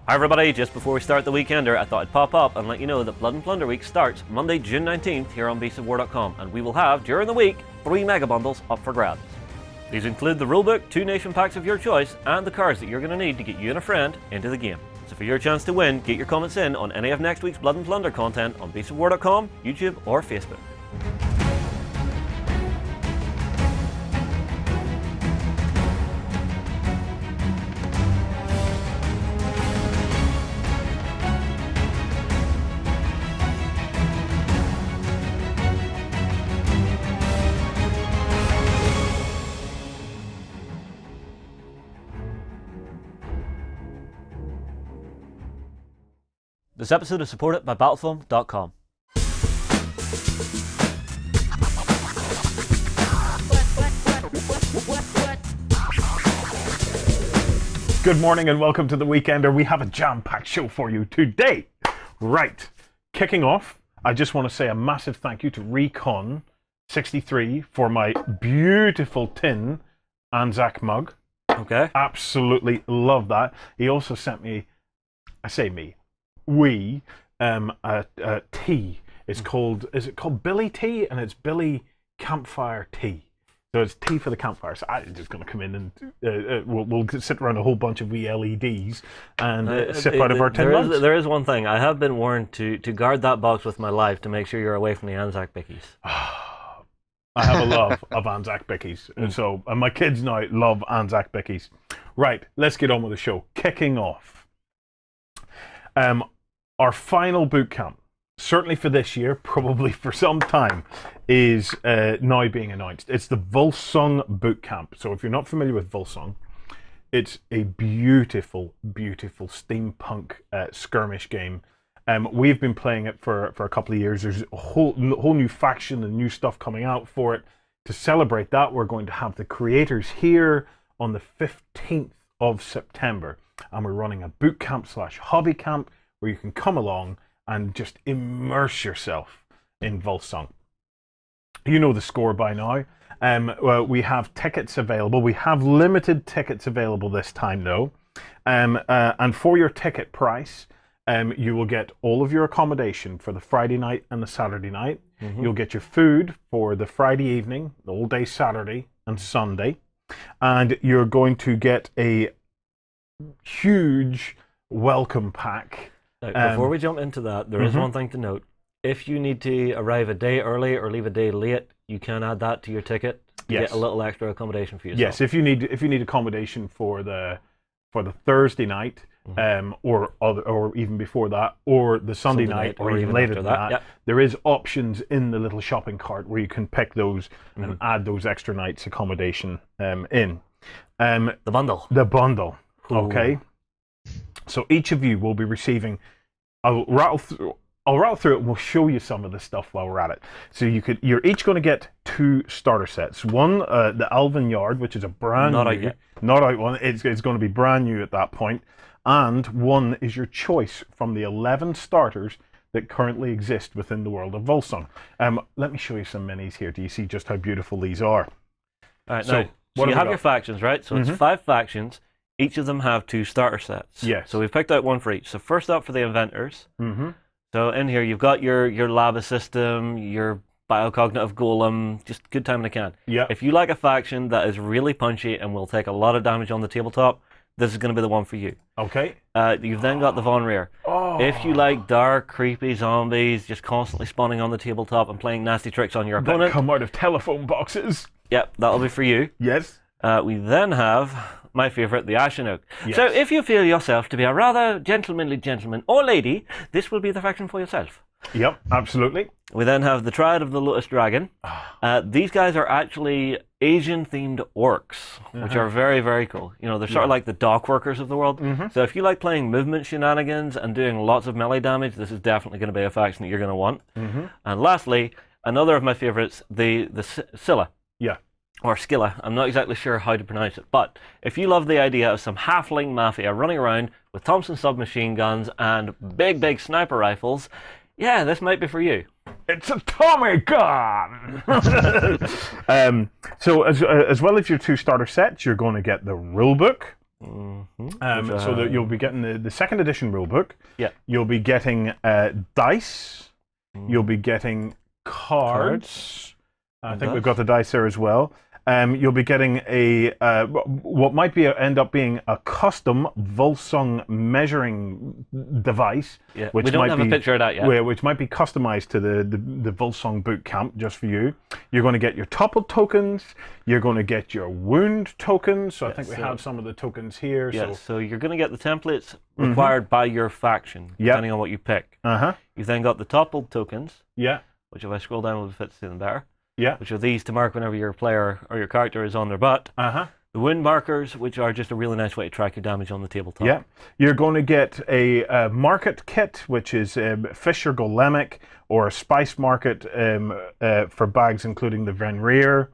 Hi everybody, just before we start the Weekender, I thought I'd pop up and let you know that Blood and Plunder Week starts Monday, June 19th here on beastsofwar.com, and we will have, during the week, 3 mega bundles up for grabs. These include the rulebook, 2 nation packs of your choice, and the cards that you're going to need to get you and a friend into the game. So for your chance to win, get your comments in on any of next week's Blood and Plunder content on beastsofwar.com, YouTube, or Facebook. This episode is supported by Battlefoam.com. Good morning and welcome to the Weekender. We have a jam-packed show for you today. Right, kicking off, I just want to say a massive thank you to Recon63 for my beautiful tin Anzac mug. Okay. Absolutely love that. He also sent me, a tea. It's called, is it called Billy Tea? And it's Billy Campfire Tea. So it's tea for the campfire. So I'm just going to come in and we'll sit around a whole bunch of wee LEDs and sip out of our tin mugs. There is one thing. I have been warned to guard that box with my life to make sure you're away from the Anzac bickies. I have a love of Anzac bickies. And my kids now love Anzac bickies. Right, let's get on with the show. Kicking off. Our final boot camp, certainly for this year, probably for some time, is now being announced. It's the Wolsung Bootcamp. So if you're not familiar with Wolsung, it's a beautiful, beautiful steampunk skirmish game. We've been playing it for a couple of years. There's a whole new faction and new stuff coming out for it. To celebrate that, we're going to have the creators here on the 15th of September. And we're running a boot camp / hobby camp where you can come along and just immerse yourself in Wolsung. You know the score by now. We have tickets available. We have limited tickets available this time though. And for your ticket price, you will get all of your accommodation for the Friday night and the Saturday night. Mm-hmm. You'll get your food for the Friday evening, the all day Saturday and Sunday. And you're going to get a huge welcome pack. Before we jump into that, there is one thing to note. If you need to arrive a day early or leave a day late, you can add that to your ticket to get a little extra accommodation for yourself. Yes, if you need accommodation for the Thursday night, or even before that, or the Sunday night, or even later than that, there is options in the little shopping cart where you can pick those and add those extra nights accommodation in. The bundle. The bundle. Ooh. Okay. So each of you will be receiving. I'll rattle through it and we'll show you some of the stuff while we're at it. So you're each going to get 2 starter sets. One, the Elven Yard, which is a brand not new, out yet. Not out one. It's going to be brand new at that point. And one is your choice from the 11 starters that currently exist within the world of Wolsung. Let me show you some minis here. Do you see just how beautiful these are? All right, so you have your factions, right? So it's 5 factions. Each of them have 2 starter sets. Yes. So we've picked out one for each. So first up for the inventors. Mm-hmm. So in here you've got your lava system, your biocognitive golem, just good time in the can. Yeah. If you like a faction that is really punchy and will take a lot of damage on the tabletop, this is going to be the one for you. Okay. You've then got the Von Rear. Oh. If you like dark, creepy zombies just constantly spawning on the tabletop and playing nasty tricks on your opponent, that come out of telephone boxes. Yep, that'll be for you. Yes. We then have my favourite, the Ashenuk. Yes. So if you feel yourself to be a rather gentlemanly gentleman or lady, this will be the faction for yourself. Yep, absolutely. We then have the Triad of the Lotus Dragon. These guys are actually Asian-themed orcs, which are very, very cool. You know, they're sort of like the dock workers of the world. So if you like playing movement shenanigans and doing lots of melee damage, this is definitely going to be a faction that you're going to want. And lastly, another of my favourites, the Scylla. Yeah. Or Skilla, I'm not exactly sure how to pronounce it, but if you love the idea of some halfling mafia running around with Thompson submachine guns and big sniper rifles, yeah, this might be for you. It's a Tommy gun! So as well as your 2 starter sets, you're going to get the rule book, So that you'll be getting the second edition rulebook. Yeah. You'll be getting dice. You'll be getting cards. I think we've got the dice there as well. You'll be getting a what might be end up being a custom Wolsung measuring device. Yeah, which we don't might have be, a picture of that yet. Which might be customized to the Wolsung Bootcamp just for you. You're going to get your toppled tokens. You're going to get your wound tokens. So I think we have some of the tokens here. Yeah, so you're going to get the templates required by your faction, depending on what you pick. You've then got the toppled tokens. Yeah. Which if I scroll down, will fit to see them better. Yeah. Which are these to mark whenever your player or your character is on their butt. The wound markers, which are just a really nice way to track your damage on the tabletop. Yeah. You're going to get a market kit, which is Fisher Golemic or a Spice Market for bags, including the Venrir.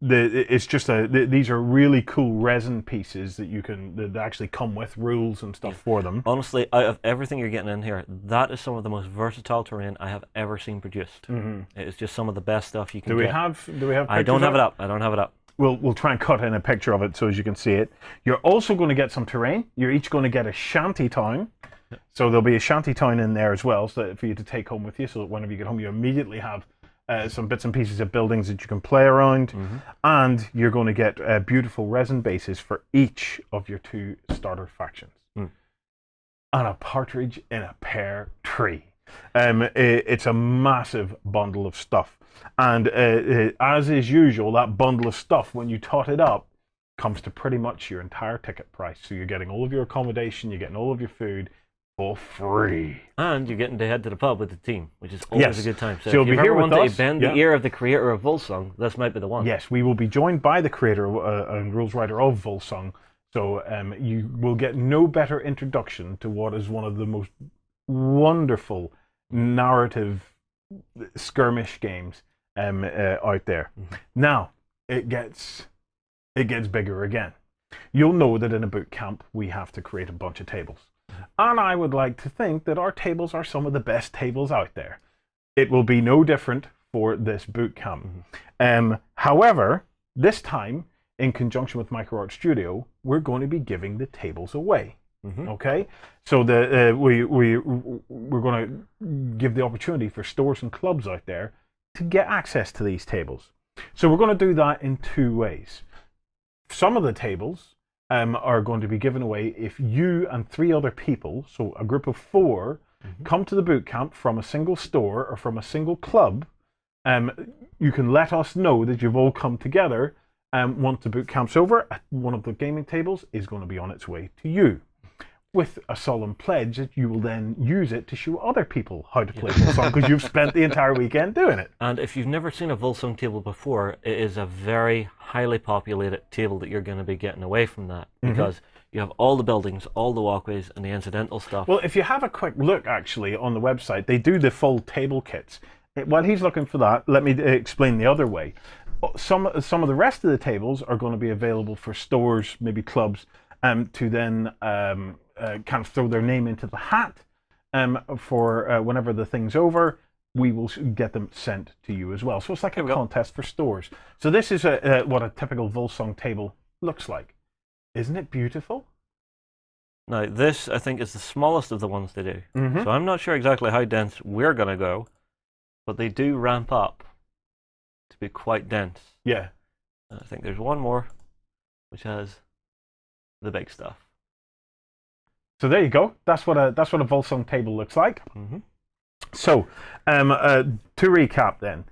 It's just these are really cool resin pieces that you can that actually come with rules and stuff for them. Honestly, out of everything you're getting in here, that is some of the most versatile terrain I have ever seen produced. It's just some of the best stuff you can get. Do we have? I don't have it up. I don't have it up. We'll try and cut in a picture of it so as you can see it. You're also going to get some terrain. You're each going to get a shanty town. So there'll be a shanty town in there as well, so that for you to take home with you. So that whenever you get home, you immediately have some bits and pieces of buildings that you can play around, and you're going to get beautiful resin bases for each of your 2 starter factions, and a partridge in a pear tree. It's a massive bundle of stuff, and as is usual, that bundle of stuff, when you tot it up, comes to pretty much your entire ticket price. So you're getting all of your accommodation, you're getting all of your food, for free. And you're getting to head to the pub with the team, which is always a good time. So you'll if be you here ever with want us. to bend the ear of the creator of Wolsung, this might be the one. Yes, we will be joined by the creator and rules writer of Wolsung. So you will get no better introduction to what is one of the most wonderful narrative skirmish games out there. Now, it gets bigger again. You'll know that in a boot camp, we have to create a bunch of tables. And I would like to think that our tables are some of the best tables out there. It will be no different for this boot camp. However, this time, in conjunction with MicroArt Studio, we're going to be giving the tables away. Okay, so we're going to give the opportunity for stores and clubs out there to get access to these tables. So we're going to do that in 2 ways. Some of the tables are going to be given away if you and 3 other people, so a group of 4, come to the boot camp from a single store or from a single club. You can let us know that you've all come together. Once the boot camp's over, one of the gaming tables is going to be on its way to you, with a solemn pledge that you will then use it to show other people how to play Wolsung, because you've spent the entire weekend doing it. And if you've never seen a Wolsung table before, it is a very highly populated table that you're going to be getting away from that, because you have all the buildings, all the walkways, and the incidental stuff. Well, if you have a quick look, actually, on the website, they do the full table kits. While he's looking for that, let me explain the other way. Some of the rest of the tables are going to be available for stores, maybe clubs, to then kind of throw their name into the hat for whenever the thing's over. We will get them sent to you as well. So it's like a contest for stores. So this is what a typical Wolsung table looks like. Isn't it beautiful? Now, this, I think, is the smallest of the ones they do. So I'm not sure exactly how dense we're going to go, but they do ramp up to be quite dense. Yeah. I think there's one more, which has the big stuff. So there you go. That's what a Wolsung table looks like. So to recap then,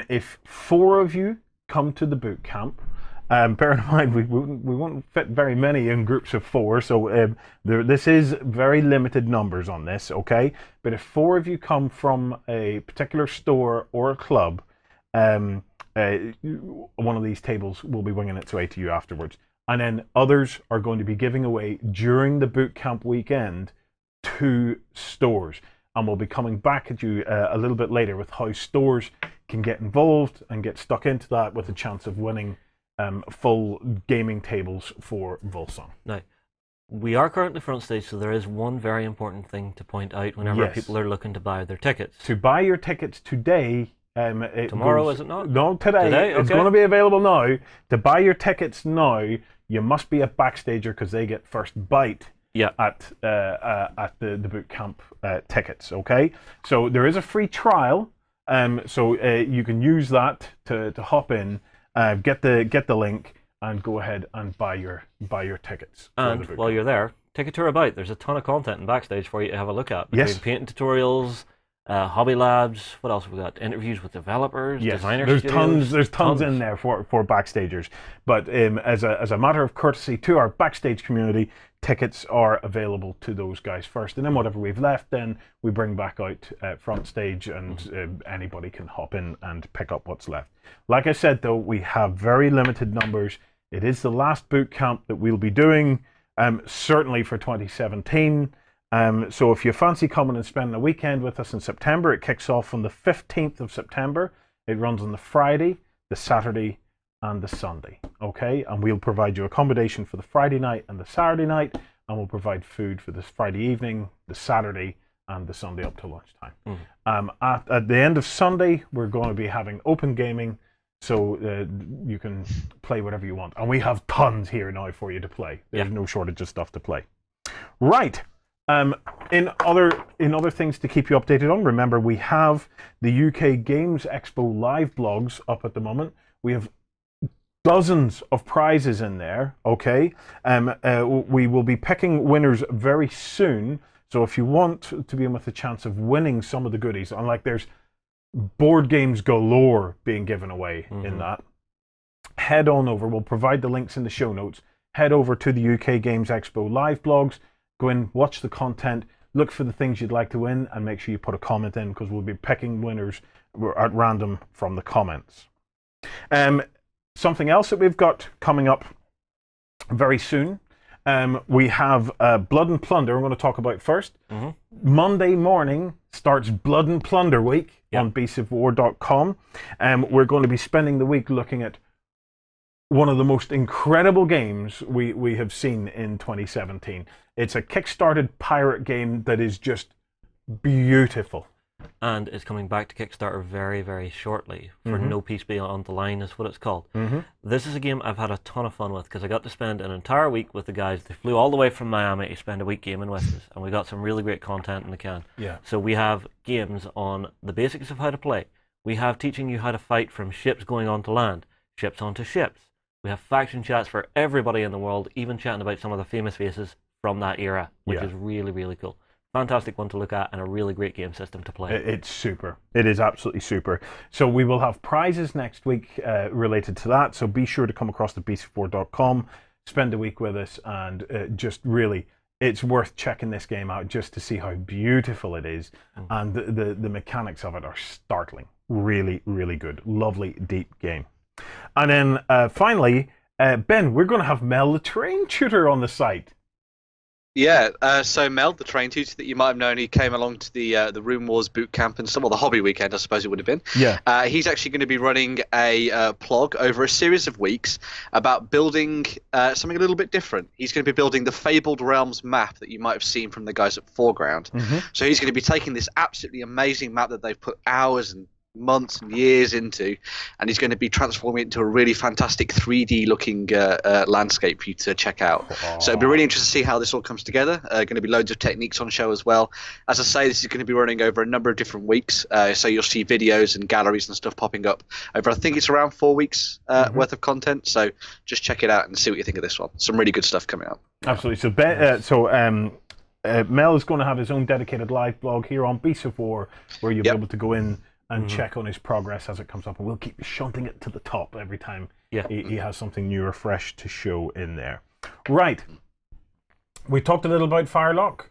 if 4 of you come to the boot camp, bear in mind we won't fit very many in groups of 4, so this is very limited numbers on this, okay? But if 4 of you come from a particular store or a club, one of these tables will be winging its way to you afterwards. And then others are going to be giving away during the boot camp weekend to stores. And we'll be coming back at you a little bit later with how stores can get involved and get stuck into that with a chance of winning full gaming tables for Wolsung. Now, we are currently front stage, so there is one very important thing to point out whenever people are looking to buy their tickets. To buy your tickets today... Tomorrow, is it not? No, today. Okay. It's going to be available now. To buy your tickets now, you must be a Backstager because they get first bite Yeah. at the boot camp tickets. Okay, so there is a free trial, so you can use that to hop in, get the link, and go ahead and buy your tickets. And while you're there, take a tour about. There's a ton of content in Backstage for you to have a look at. Yes. Painting tutorials, hobby labs. What else have we got? Interviews with developers, designers. There's tons in there for Backstagers. But as a matter of courtesy to our Backstage community, tickets are available to those guys first, and then whatever we've left, then we bring back out front stage, and anybody can hop in and pick up what's left. Like I said, though, we have very limited numbers. It is the last boot camp that we'll be doing, certainly for 2017. So if you fancy coming and spending a weekend with us in September, it kicks off on the 15th of September. It runs on the Friday, the Saturday, and the Sunday. Okay, and we'll provide you accommodation for the Friday night and the Saturday night, and we'll provide food for the Friday evening, the Saturday, and the Sunday up to lunchtime. At the end of Sunday, we're going to be having open gaming, so you can play whatever you want, and we have tons here now for you to play. There's no shortage of stuff to play. Right. In other things to keep you updated on, remember we have the UK Games Expo live blogs up at the moment. We have dozens of prizes in there. Okay, we will be picking winners very soon. So if you want to be in with a chance of winning some of the goodies, unlike there's board games galore being given away in that, head on over. We'll provide the links in the show notes. Head over to the UK Games Expo live blogs. Go in, watch the content, look for the things you'd like to win, and make sure you put a comment in, because we'll be picking winners at random from the comments. Something else that we've got coming up very soon, we have Blood and Plunder. I'm going to talk about first. Monday morning starts Blood and Plunder week on beastsofwar.com. We're going to be spending the week looking at one of the most incredible games we have seen in 2017. It's a Kickstarted pirate game that is just beautiful. And it's coming back to Kickstarter very, very shortly for No Peace Beyond the Line is what it's called. This is a game I've had a ton of fun with, because I got to spend an entire week with the guys. They flew all the way from Miami to spend a week gaming with us, and we got some really great content in the can. So we have games on the basics of how to play. We have teaching you how to fight from ships going onto land, ships onto ships. We have faction chats for everybody in the world, even chatting about some of the famous faces from that era, which is really, really cool. Fantastic one to look at, and a really great game system to play. It's super. It is absolutely super. So we will have prizes next week related to that. So be sure to come across to beastsofwar.com, spend a week with us, and just really, it's worth checking this game out just to see how beautiful it is. And the mechanics of it are startling. Really, really good. Lovely, deep game. And then finally, Ben, we're going to have Mel the Terrain Tutor on the site. Yeah, so Mel, the terrain tutor that you might have known, he came along to the Rune Wars Bootcamp and some of the hobby weekend, I suppose it would have been. Yeah. He's actually going to be running a plog over a series of weeks about building something a little bit different. He's going to be building the Fabled Realms map that you might have seen from the guys at Foreground. So he's going to be taking this absolutely amazing map that they've put hours and months and years into, and he's going to be transforming it into a really fantastic 3D looking landscape for you to check out. So it'll be really interesting to see how this all comes together. Going to be loads of techniques on show as well. As I say, this is going to be running over a number of different weeks, so you'll see videos and galleries and stuff popping up over, I think it's around 4 weeks worth of content. So just check it out and see what you think of this one. Some really good stuff coming up. Absolutely. So Mel is going to have his own dedicated live blog here on Beasts of War, where you'll be able to go in and check on his progress as it comes up, and we'll keep shunting it to the top every time he has something new or fresh to show in there. Right. We talked a little about Firelock.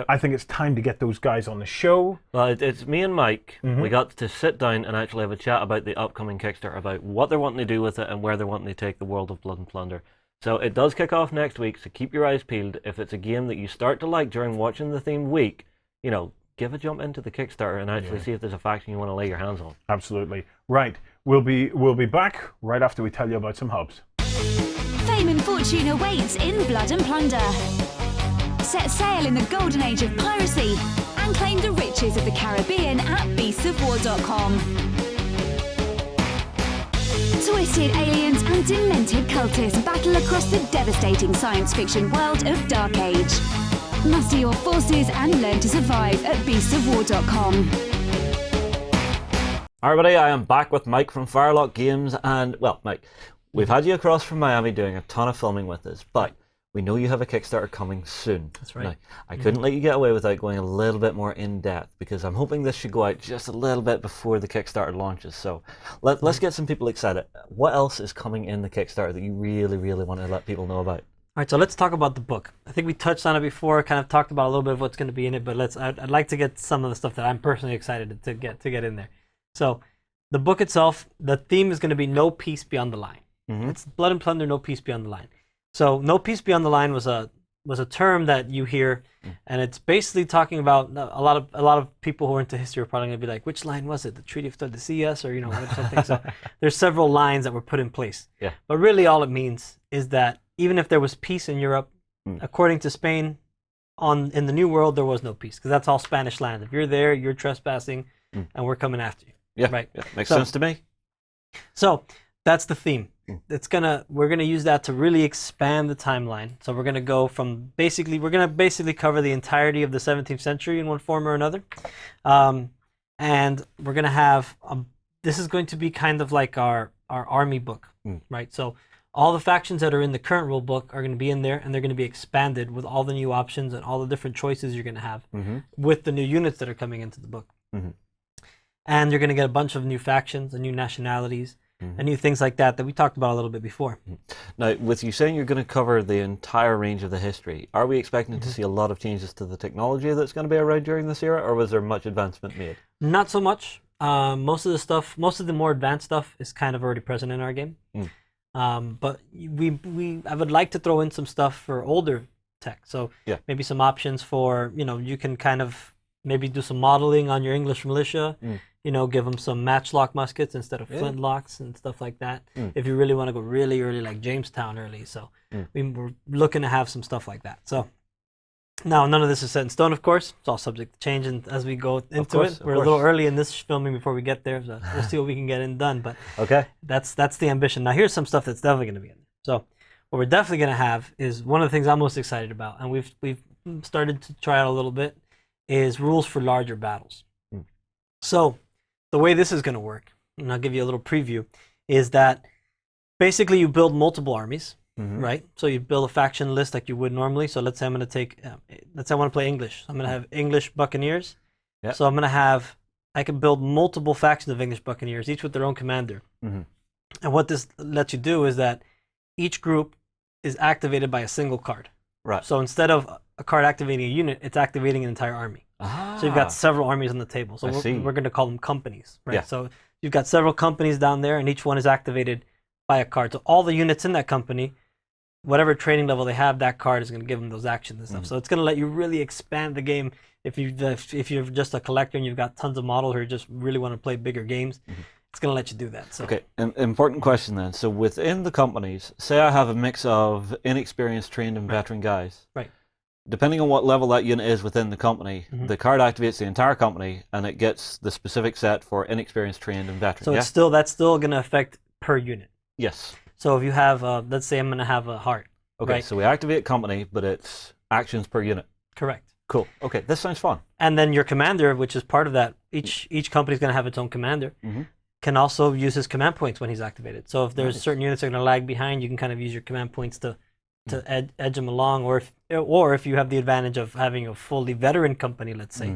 I think it's time to get those guys on the show. Well, it's me and Mike. We got to sit down and actually have a chat about the upcoming Kickstarter, about what they're wanting to do with it and where they're wanting to take the world of Blood and Plunder. So it does kick off next week, so keep your eyes peeled. If it's a game that you start to like during watching the themed week, you know, give a jump into the Kickstarter and actually see if there's a faction you want to lay your hands on. Absolutely. Right. We'll be back right after we tell you about some hubs. Fame and fortune awaits in Blood and Plunder. Set sail in the golden age of piracy and claim the riches of the Caribbean at beastsofwar.com. Twisted aliens and demented cultists battle across the devastating science fiction world of Dark Age. Muster your forces and learn to survive at beastsofwar.com. Hi everybody, I am back with Mike from Firelock Games, and, well, Mike, we've had you across from Miami doing a ton of filming with us, but we know you have a Kickstarter coming soon. That's right. Now, I couldn't let you get away without going a little bit more in-depth, because I'm hoping this should go out just a little bit before the Kickstarter launches, so let's get some people excited. What else is coming in the Kickstarter that you really, really want to let people know about? All right, so let's talk about the book. I think we touched on it before, kind of talked about a little bit of what's going to be in it, but I'd like to get some of the stuff that I'm personally excited to get in there. So the book itself, the theme is going to be No Peace Beyond the Line. Mm-hmm. It's Blood and Plunder, No Peace Beyond the Line. So No Peace Beyond the Line was a term that you hear, and it's basically talking about a lot of people who are into history are probably going to be like, which line was it? The Treaty of Tordesillas, or something. So there's several lines that were put in place. Yeah. But really, all it means is that even if there was peace in Europe, according to Spain, in the New World there was no peace, because that's all Spanish land. If you're there, you're trespassing, and we're coming after you. Yeah, right. Yeah, makes sense to me. So that's the theme. We're gonna use that to really expand the timeline. So we're gonna go from we're gonna basically cover the entirety of the 17th century in one form or another, and we're gonna have this is going to be kind of like our army book, right? So all the factions that are in the current rule book are going to be in there, and they're going to be expanded with all the new options and all the different choices you're going to have with the new units that are coming into the book. And you're going to get a bunch of new factions and new nationalities and new things like that we talked about a little bit before. Now, with you saying you're going to cover the entire range of the history, are we expecting to see a lot of changes to the technology that's going to be around during this era, or was there much advancement made? Not so much. Most of the more advanced stuff is kind of already present in our game. But I would like to throw in some stuff for older tech. So maybe some options for, you can kind of maybe do some modeling on your English militia, give them some matchlock muskets instead of flintlocks and stuff like that. If you really want to go really early, like Jamestown early. So we're looking to have some stuff like that. So now, none of this is set in stone, of course. It's all subject to change as we go into it. We're a little early in this filming before we get there, so we'll see what we can get done. But that's the ambition. Now, here's some stuff that's definitely going to be in there. So what we're definitely going to have is one of the things I'm most excited about, and we've started to try out a little bit, is rules for larger battles. So the way this is going to work, and I'll give you a little preview, is that basically you build multiple armies. Right, so you build a faction list like you would normally. So let's say I'm going to take, let's say I want to play English. I'm going to have English Buccaneers. So I'm going to I can build multiple factions of English Buccaneers, each with their own commander. And what this lets you do is that each group is activated by a single card. Right. So instead of a card activating a unit, it's activating an entire army. So you've got several armies on the table. So we're going to call them companies, right? Yeah. So you've got several companies down there, and each one is activated by a card. So all the units in that company, whatever training level they have, that card is going to give them those actions and stuff. So it's going to let you really expand the game. If you're just a collector and you've got tons of models, or you just really want to play bigger games, it's going to let you do that. So. Okay, important question then. So within the companies, say I have a mix of inexperienced, trained, and veteran guys. Right. Depending on what level that unit is within the company, the card activates the entire company, and it gets the specific set for inexperienced, trained, and veteran. So that's still going to affect per unit. Yes. So if you have, let's say I'm going to have a heart. Okay, right? So we activate company, but it's actions per unit. Correct. Cool. Okay, this sounds fun. And then your commander, which is part of that, each company is going to have its own commander, can also use his command points when he's activated. So if there's certain units that are going to lag behind, you can kind of use your command points to edge them along, or if you have the advantage of having a fully veteran company, let's say,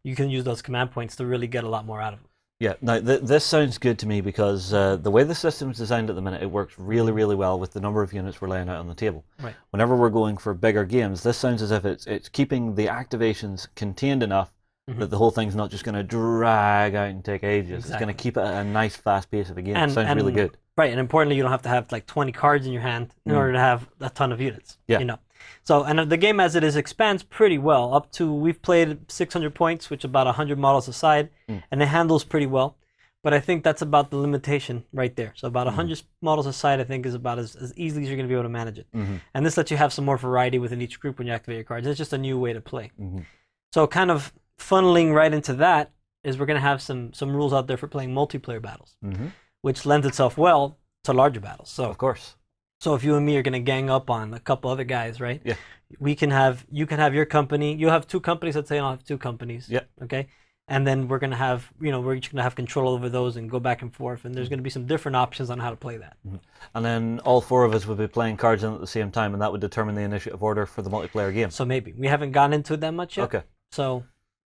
you can use those command points to really get a lot more out of them. Yeah, now this sounds good to me, because the way the system is designed at the minute, it works really, really well with the number of units we're laying out on the table. Right. Whenever we're going for bigger games, this sounds as if it's keeping the activations contained enough that the whole thing's not just going to drag out and take ages. Exactly. It's going to keep it at a nice, fast pace of a game. It sounds really good. Right, and importantly, you don't have to have like 20 cards in your hand in order to have a ton of units. Yeah. So, and the game as it is expands pretty well. Up to, we've played 600 points, which is about 100 models a side, and it handles pretty well. But I think that's about the limitation right there. So about 100 models a side, I think, is about as easily as you're going to be able to manage it. And this lets you have some more variety within each group when you activate your cards. It's just a new way to play. So kind of funneling right into that is we're going to have some rules out there for playing multiplayer battles, which lends itself well to larger battles. So Of course. So if you and me are going to gang up on a couple other guys, right? Yeah. You can have your company. You have 2 companies. Let's say I'll have 2 companies. Yeah. Okay. And then we're going to have, we're each going to have control over those and go back and forth. And there's going to be some different options on how to play that. And then all 4 of us would be playing cards in at the same time, and that would determine the initiative order for the multiplayer game. So maybe we haven't gotten into it that much yet. Okay. So,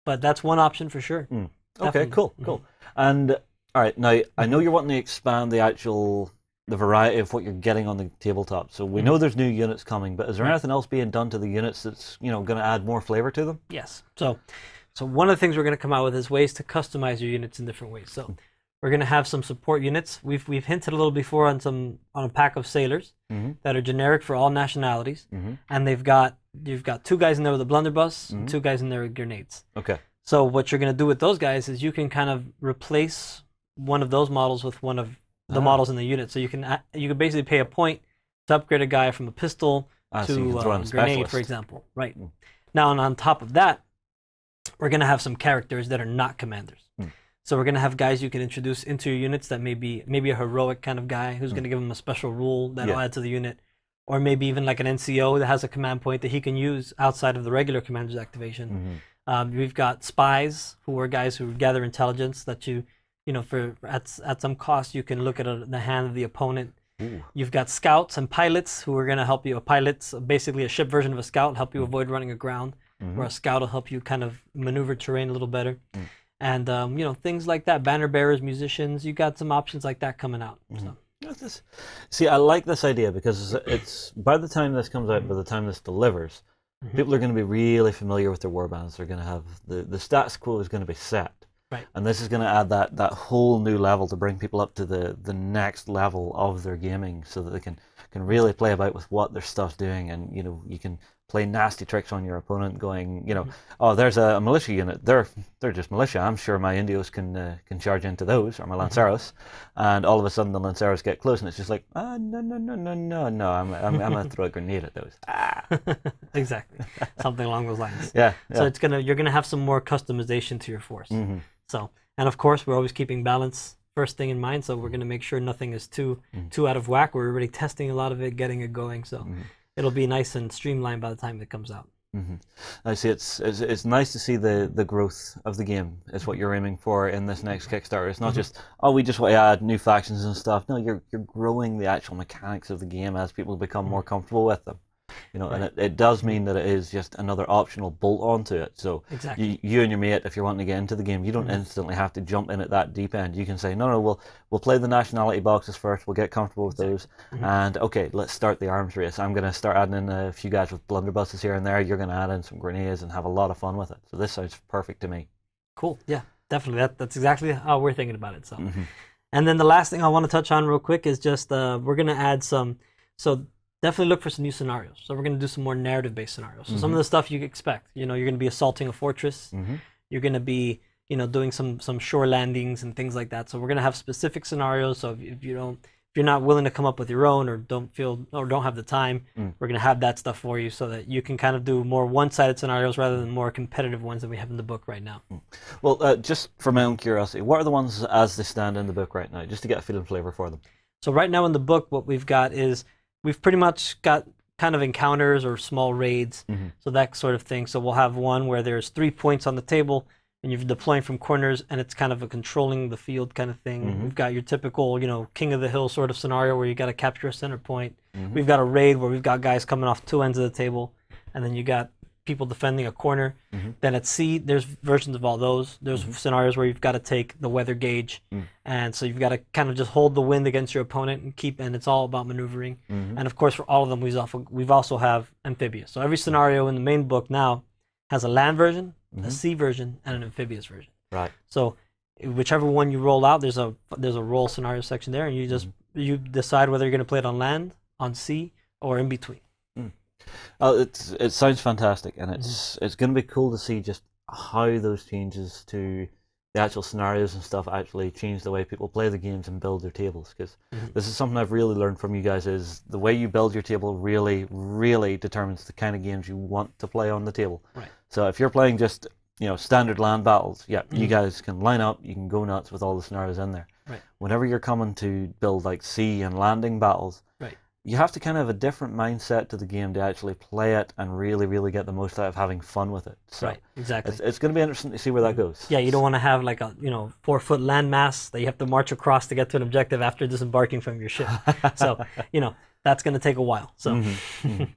but that's one option for sure. Okay. Definitely. Cool. And all right, now I know you're wanting to expand the variety of what you're getting on the tabletop. So we know there's new units coming, but is there anything else being done to the units that's going to add more flavor to them? Yes. So one of the things we're going to come out with is ways to customize your units in different ways. So we're going to have some support units. We've hinted a little before on a pack of sailors that are generic for all nationalities, and you've got 2 guys in there with a blunderbuss, and 2 guys in there with grenades. Okay. So what you're going to do with those guys is you can kind of replace one of those models with one of the models in the unit. So you can basically pay a point to upgrade a guy from a pistol to a grenade, for example. Right. Now, and on top of that, we're going to have some characters that are not commanders. So we're going to have guys you can introduce into your units that maybe a heroic kind of guy who's going to give them a special rule that'll add to the unit. Or maybe even like an NCO that has a command point that he can use outside of the regular commander's activation. We've got spies, who are guys who gather intelligence that for at some cost you can look at the hand of the opponent. Ooh. You've got scouts and pilots who are going to help you. A pilot's basically a ship version of a scout, help you avoid running aground. Where a scout will help you kind of maneuver terrain a little better. And things like that. Banner bearers, musicians, you got some options like that coming out. So. See, I like this idea because it's by the time this comes out, by the time this delivers, people are going to be really familiar with their warbands. They're going to have the status quo is going to be set. Right. And this is going to add that whole new level to bring people up to the next level of their gaming, so that they can really play about with what their stuff's doing, and you can play nasty tricks on your opponent, going oh, there's a militia unit, they're just militia, I'm sure my Indios can charge into those, or my Lanceros, and all of a sudden the Lanceros get close and it's just like, no, I'm gonna throw a grenade at those. Exactly. Something along those lines. Yeah. So you're gonna have some more customization to your force. So, and of course we're always keeping balance first thing in mind, so we're going to make sure nothing is too out of whack. We're already testing a lot of it, getting it going, so it'll be nice and streamlined by the time it comes out. I see. It's nice to see the growth of the game is what you're aiming for in this next Kickstarter. It's not just, we just want to add new factions and stuff. No, you're growing the actual mechanics of the game as people become more comfortable with them. And it does mean that it is just another optional bolt onto it. So exactly. you and your mate, if you're wanting to get into the game, you don't instantly have to jump in at that deep end. You can say, no, we'll play the nationality boxes first. We'll get comfortable with those, and okay, let's start the arms race. I'm going to start adding in a few guys with blunderbusses here and there. You're going to add in some grenades and have a lot of fun with it. So this sounds perfect to me. Cool. Yeah, definitely. That's exactly how we're thinking about it. So, and then the last thing I want to touch on real quick is just we're going to add some. So. Definitely look for some new scenarios. So we're going to do some more narrative-based scenarios. So some of the stuff you expect, you're going to be assaulting a fortress. You're going to be, doing some shore landings and things like that. So we're going to have specific scenarios. So if you're not willing to come up with your own, or don't have the time, we're going to have that stuff for you, so that you can kind of do more one-sided scenarios rather than more competitive ones that we have in the book right now. Well, just for my own curiosity, what are the ones as they stand in the book right now, just to get a feel and flavor for them? So right now in the book, what we've got is, we've pretty much got kind of encounters or small raids, so that sort of thing. So we'll have one where there's 3 points on the table, and you're deploying from corners, and it's kind of a controlling the field kind of thing. We've got your typical, king of the hill sort of scenario where you got to capture a center point. We've got a raid where we've got guys coming off 2 ends of the table, and then you got people defending a corner. Then at sea, there's versions of all those. There's scenarios where you've got to take the weather gauge, and so you've got to kind of just hold the wind against your opponent and it's all about maneuvering. And of course, for all of them, we've also have amphibious. So every scenario in the main book now has a land version, a sea version, and an amphibious version. Right. So whichever one you roll out, there's a roll scenario section there, and you decide whether you're going to play it on land, on sea, or in between. It sounds fantastic, and it's going to be cool to see just how those changes to the actual scenarios and stuff actually change the way people play the games and build their tables. Because this is something I've really learned from you guys, is the way you build your table really, really determines the kind of games you want to play on the table. Right. So if you're playing just standard land battles, you guys can line up, you can go nuts with all the scenarios in there. whenever you're coming to build like sea and landing battles, you have to kind of have a different mindset to the game to actually play it and really, really get the most out of having fun with it. So exactly. It's going to be interesting to see where that goes. Yeah, you don't want to have like a 4-foot landmass that you have to march across to get to an objective after disembarking from your ship. So that's going to take a while. So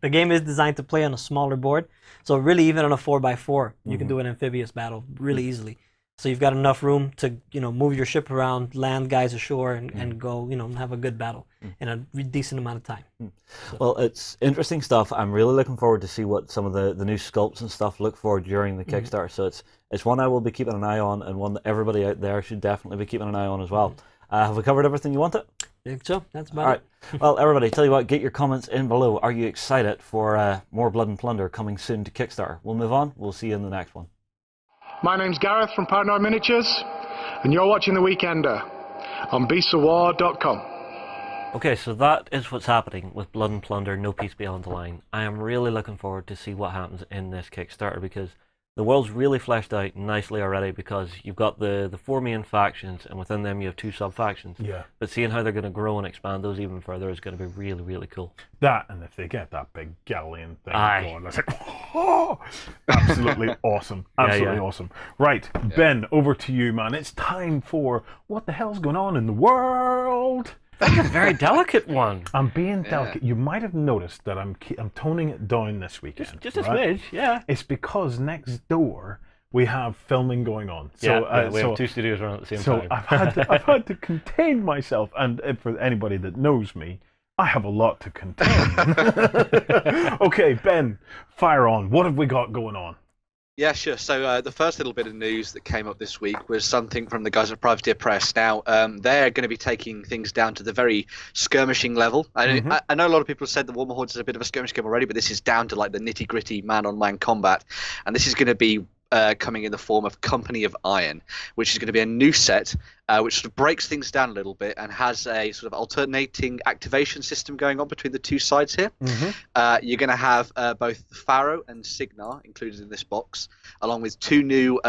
the game is designed to play on a smaller board. So really, even on a 4x4, you can do an amphibious battle really easily. So you've got enough room to move your ship around, land guys ashore, and go have a good battle in a decent amount of time. So. Well, it's interesting stuff. I'm really looking forward to see what some of the new sculpts and stuff look for during the Kickstarter. So it's one I will be keeping an eye on, and one that everybody out there should definitely be keeping an eye on as well. Have we covered everything you wanted? I think so. That's about it. Well, everybody, tell you what, get your comments in below. Are you excited for more Blood and Plunder coming soon to Kickstarter? We'll move on. We'll see you in the next one. My name's Gareth from Partner Miniatures, and you're watching The Weekender on beastsofwar.com. Okay, so that is what's happening with Blood and Plunder, No Peace Beyond the Line. I am really looking forward to see what happens in this Kickstarter, because the world's really fleshed out nicely already, because you've got the 4 main factions, and within them you have 2 sub-factions. Yeah. But seeing how they're going to grow and expand those even further is going to be really, really cool. That, and if they get that big galleon thing going, that's like, oh, absolutely awesome. Absolutely awesome. Right, Ben, over to you, man. It's time for what the hell's going on in the world? That's a very delicate one. I'm being delicate. You might have noticed that I'm toning it down this weekend. Just a smidge, yeah. It's because next door we have filming going on. So, we have 2 studios running at the same time. I've had to contain myself, and for anybody that knows me, I have a lot to contain. Okay, Ben, fire on. What have we got going on? Yeah, sure. So the first little bit of news that came up this week was something from the guys at Privateer Press. Now, they're going to be taking things down to the very skirmishing level. I know a lot of people have said that Warhammer Hordes is a bit of a skirmish game already, but this is down to like the nitty-gritty man-on-man combat. And this is going to be coming in the form of Company of Iron, which is going to be a new set which sort of breaks things down a little bit and has a sort of alternating activation system going on between the 2 sides here. You're going to have both Pharaoh and Signar included in this box, along with 2 new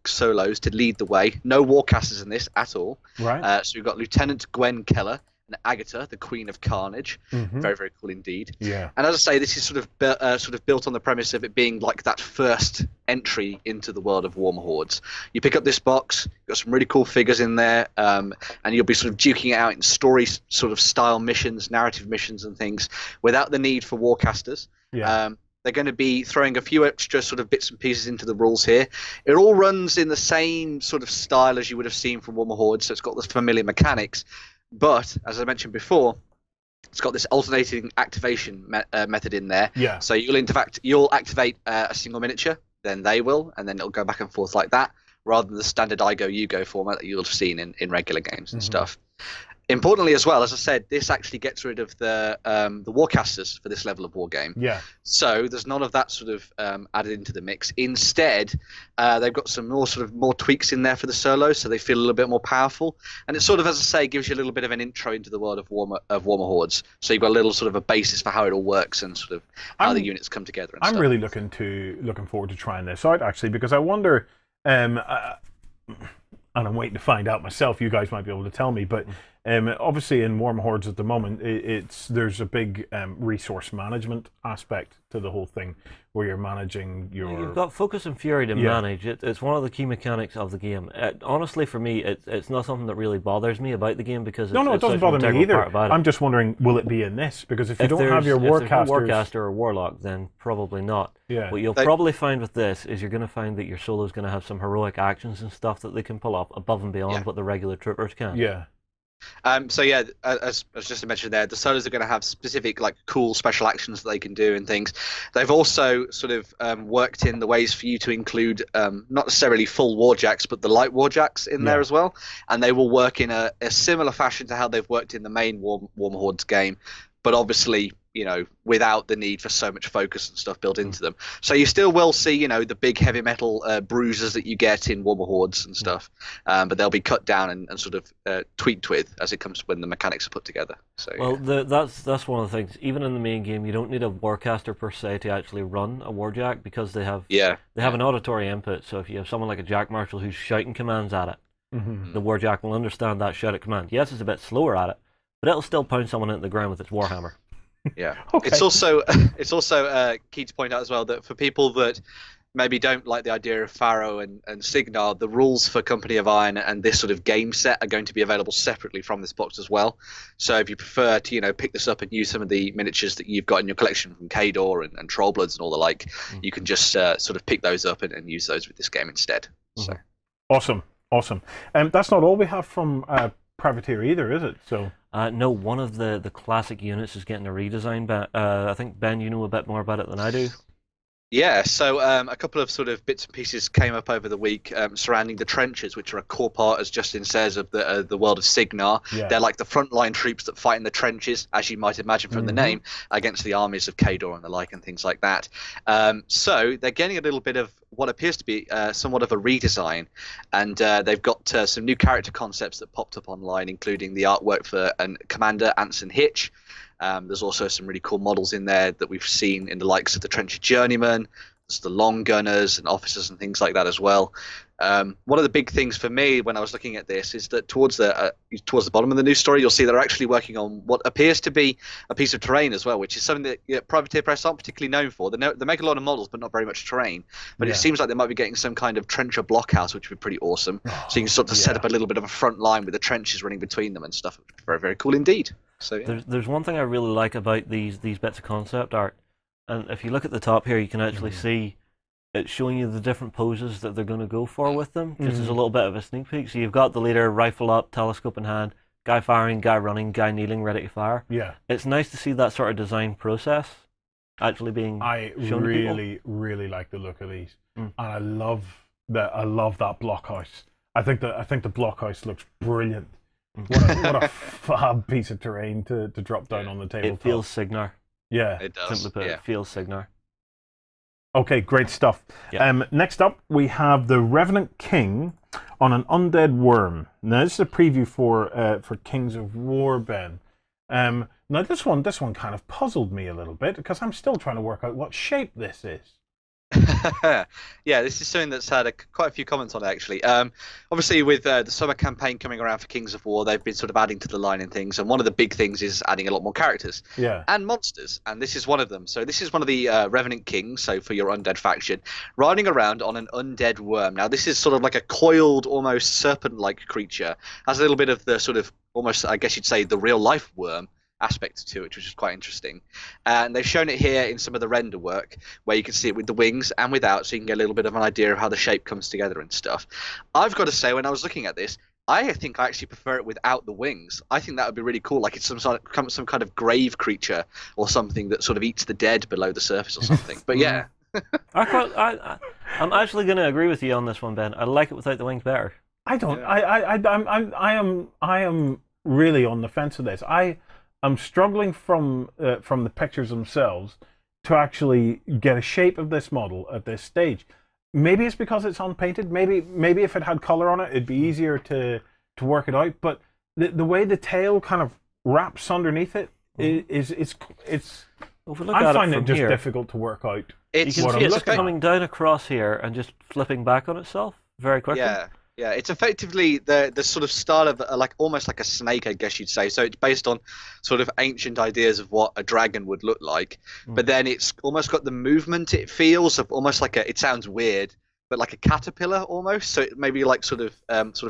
solos to lead the way. No Warcasters in this at all. Right. So we've got Lieutenant Gwen Keller and Agatha, the Queen of Carnage. Very, very cool indeed. Yeah. And as I say, this is sort of built on the premise of it being like that first entry into the world of Warhammer Hordes. You pick up this box, got some really cool figures in there, and you'll be sort of duking it out in story sort of style missions, narrative missions and things, without the need for Warcasters. Yeah. They're going to be throwing a few extra sort of bits and pieces into the rules here. It all runs in the same sort of style as you would have seen from Warhammer Hordes, so it's got the familiar mechanics. But, as I mentioned before, it's got this alternating activation method in there. Yeah. So you'll activate a single miniature, then they will, and then it'll go back and forth like that, rather than the standard I go, you go format that you'll have seen in regular games and stuff. Importantly as well, as I said, this actually gets rid of the Warcasters for this level of war game. Yeah. So there's none of that sort of added into the mix. Instead, they've got some more tweaks in there for the solos, so they feel a little bit more powerful. And it sort of, as I say, gives you a little bit of an intro into the world of Warhammer Hordes. So you've got a little sort of a basis for how it all works and sort of how the units come together. And I'm stuff. really looking forward to trying this out, actually, because I wonder, and I'm waiting to find out myself. You guys might be able to tell me, but obviously in Warhammer Hordes at the moment, there's a big resource management aspect to the whole thing, where you're managing your... You've got focus and fury to manage. It's one of the key mechanics of the game. Honestly, for me, it's not something that really bothers me about the game, because it doesn't bother me either. I'm just wondering, will it be in this? Because if you don't have your Warcasters... If there's no Warcaster or Warlock, then probably not. Yeah. What you'll probably find with this is you're going to find that your solo's going to have some heroic actions and stuff that they can pull up above and beyond what the regular troopers can. Yeah. So yeah, as just mentioned there, the solos are going to have specific like cool special actions that they can do and things. They've also sort of worked in the ways for you to include not necessarily full warjacks, but the light warjacks in there as well, and they will work in a similar fashion to how they've worked in the main Warhammer Hordes game, but obviously, you know, without the need for so much focus and stuff built into them. So you still will see, you know, the big heavy metal bruises that you get in Warhammer Hordes and stuff, but they'll be cut down and sort of tweaked with as it comes when the mechanics are put together. So well, that's one of the things. Even in the main game, you don't need a Warcaster per se to actually run a Warjack, because they have an auditory input. So if you have someone like a Jack Marshall who's shouting commands at it, The Warjack will understand that shout at command. Yes, it's a bit slower at it, but it'll still pound someone into the ground with its warhammer. Yeah. Okay. It's also key to point out as well that for people that maybe don't like the idea of Pharaoh and Signar, the rules for Company of Iron and this sort of game set are going to be available separately from this box as well. So if you prefer to, pick this up and use some of the miniatures that you've got in your collection from Khador and Trollbloods and all the like, you can just sort of pick those up and use those with this game instead. So Awesome. That's not all we have from Privateer either, is it? So no, one of the classic units is getting a redesign. I think, Ben, you know a bit more about it than I do. Yeah, so a couple of sort of bits and pieces came up over the week surrounding the trenches, which are a core part, as Justin says, of the world of Signar. Yeah. They're like the frontline troops that fight in the trenches, as you might imagine from the name, against the armies of Khador and the like and things like that. So they're getting a little bit of what appears to be somewhat of a redesign, and they've got some new character concepts that popped up online, including the artwork for Commander Anson Hitch. There's also some really cool models in there that we've seen in the likes of the Trencher Journeyman. There's the Long Gunners and officers and things like that as well. One of the big things for me when I was looking at this is that towards the bottom of the news story, you'll see they're actually working on what appears to be a piece of terrain as well, which is something that Privateer Press aren't particularly known for. They make a lot of models, but not very much terrain. But it seems like they might be getting some kind of trencher blockhouse, which would be pretty awesome. So you can sort of set up a little bit of a front line with the trenches running between them and stuff. Very, very cool indeed. So There's one thing I really like about these bits of concept art, and if you look at the top here, you can actually see it's showing you the different poses that they're going to go for with them. Just as a little bit of a sneak peek. So you've got the leader, rifle up, telescope in hand, guy firing, guy running, guy kneeling, ready to fire. yeah, It's nice to see that sort of design process actually being shown to people. really like the look of these, and I love that blockhouse. I think the blockhouse looks brilliant. What a fab piece of terrain to drop down on the tabletop. It feels Signar. Yeah, it does. Simply put, it feels Signar. Okay, great stuff. Yeah. Next up, we have the Revenant King on an undead worm. Now, this is a preview for Kings of War, Ben. Now, this one kind of puzzled me a little bit because I'm still trying to work out what shape this is. Yeah, this is something that's had quite a few comments on it, actually. Obviously, with the summer campaign coming around for Kings of War, they've been sort of adding to the line and things, and one of the big things is adding a lot more characters and monsters, and this is one of them. So this is one of the Revenant Kings, so for your undead faction, riding around on an undead worm. Now, this is sort of like a coiled, almost serpent-like creature. Has a little bit of the sort of, almost, I guess you'd say, the real-life worm aspect to it, which is quite interesting. And they've shown it here in some of the render work where you can see it with the wings and without, so you can get a little bit of an idea of how the shape comes together and stuff. I've got to say, when I was looking at this, I think I actually prefer it without the wings. I think that would be really cool, like it's some kind of grave creature or something that sort of eats the dead below the surface or something. But yeah. I'm actually going to agree with you on this one, Ben. I like it without the wings better. I don't. Yeah. I am really on the fence with this. I'm struggling from the pictures themselves to actually get a shape of this model at this stage. Maybe it's because it's unpainted. Maybe if it had color on it, it'd be easier to work it out. But the way the tail kind of wraps underneath it is Well, if we look I at find it from just here, difficult to work out. you can see it's coming down across here and just flipping back on itself very quickly. Yeah, it's effectively the sort of style of like almost like a snake, I guess you'd say. So it's based on sort of ancient ideas of what a dragon would look like, but then it's almost got the movement it feels of almost like it sounds weird, but like a caterpillar almost. So it maybe like sort of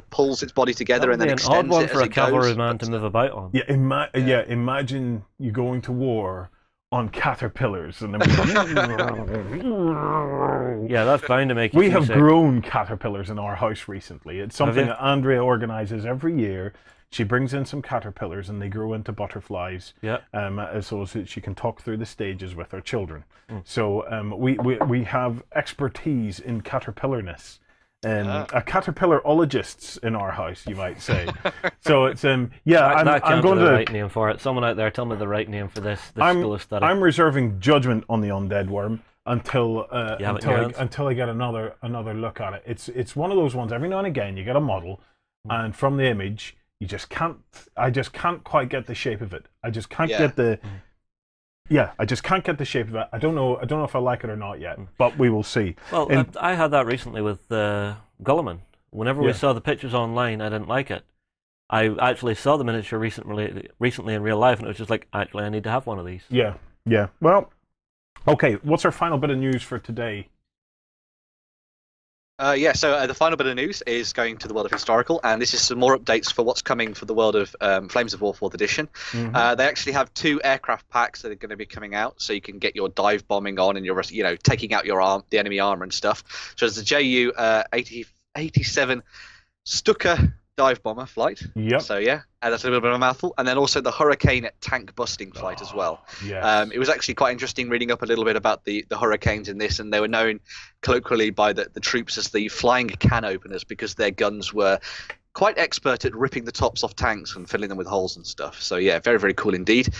pulls its body together and then extends an odd one it for as a it cavalry goes. man to move about on. Yeah, imagine you going to war on caterpillars and then Yeah, that's bound to make you we have sick. grown caterpillars in our house recently. It's something that Andrea organizes every year. She brings in some caterpillars and they grow into butterflies. Yeah. So that she can talk through the stages with our children. So we have expertise in caterpillarness. A caterpillarologists in our house, you might say. So it's that I'm going be the to right name for it. Someone out there, tell me the right name for this school of study. I'm reserving judgment on the undead worm until I get another look at it. It's one of those ones. Every now and again, you get a model, and from the image, you just can't. I just can't quite get the shape of it. I just can't get the. Yeah, I just can't get the shape of it. I don't know if I like it or not yet, but we will see. Well, I had that recently with Gulliman, whenever we saw the pictures online, I didn't like it. I actually saw the miniature recently in real life, and it was just like, actually, I need to have one of these. Yeah, yeah. Well, okay, what's our final bit of news for today? So the final bit of news is going to the world of historical, and this is some more updates for what's coming for the world of Flames of War 4th edition. They actually have 2 aircraft packs that are going to be coming out, so you can get your dive bombing on and your, taking out the enemy armor and stuff. So there's the JU 87 Stuka dive bomber flight. Yep. So yeah, and that's a little bit of a mouthful. And then also the Hurricane tank busting flight as well. Yes. It was actually quite interesting reading up a little bit about the Hurricanes in this, and they were known colloquially by the troops as the flying can openers because their guns were quite expert at ripping the tops off tanks and filling them with holes and stuff. So yeah, very, very cool indeed.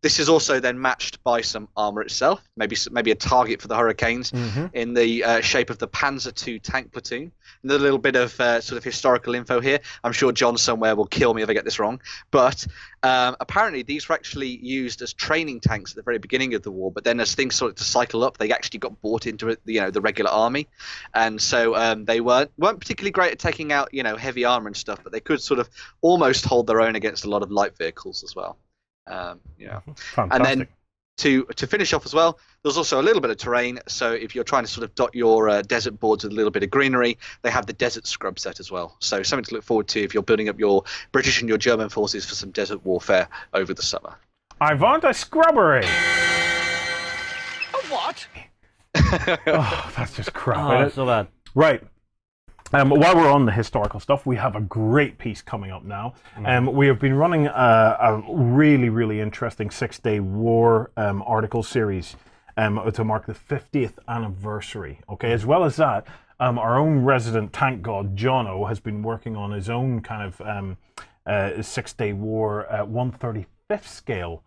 This is also then matched by some armor itself, maybe a target for the Hurricanes in the shape of the Panzer II tank platoon. And a little bit of sort of historical info here. I'm sure John somewhere will kill me if I get this wrong. But apparently these were actually used as training tanks at the very beginning of the war. But then as things started to cycle up, they actually got bought into the regular army. And so they weren't particularly great at taking out heavy armor and stuff, but they could sort of almost hold their own against a lot of light vehicles as well. Fantastic. And then to finish off as well, there's also a little bit of terrain. So if you're trying to sort of dot your desert boards with a little bit of greenery, they have the desert scrub set as well. So something to look forward to if you're building up your British and your German forces for some desert warfare over the summer. I want a scrubbery. A what? Oh, that's just crap. Oh, Isn't it? so bad. Right. While we're on the historical stuff, we have a great piece coming up now. We have been running a really, really interesting 6-day war article series to mark the 50th anniversary. Okay, as well as that, our own resident tank god, Jono, has been working on his own kind of 6-day war 135th scale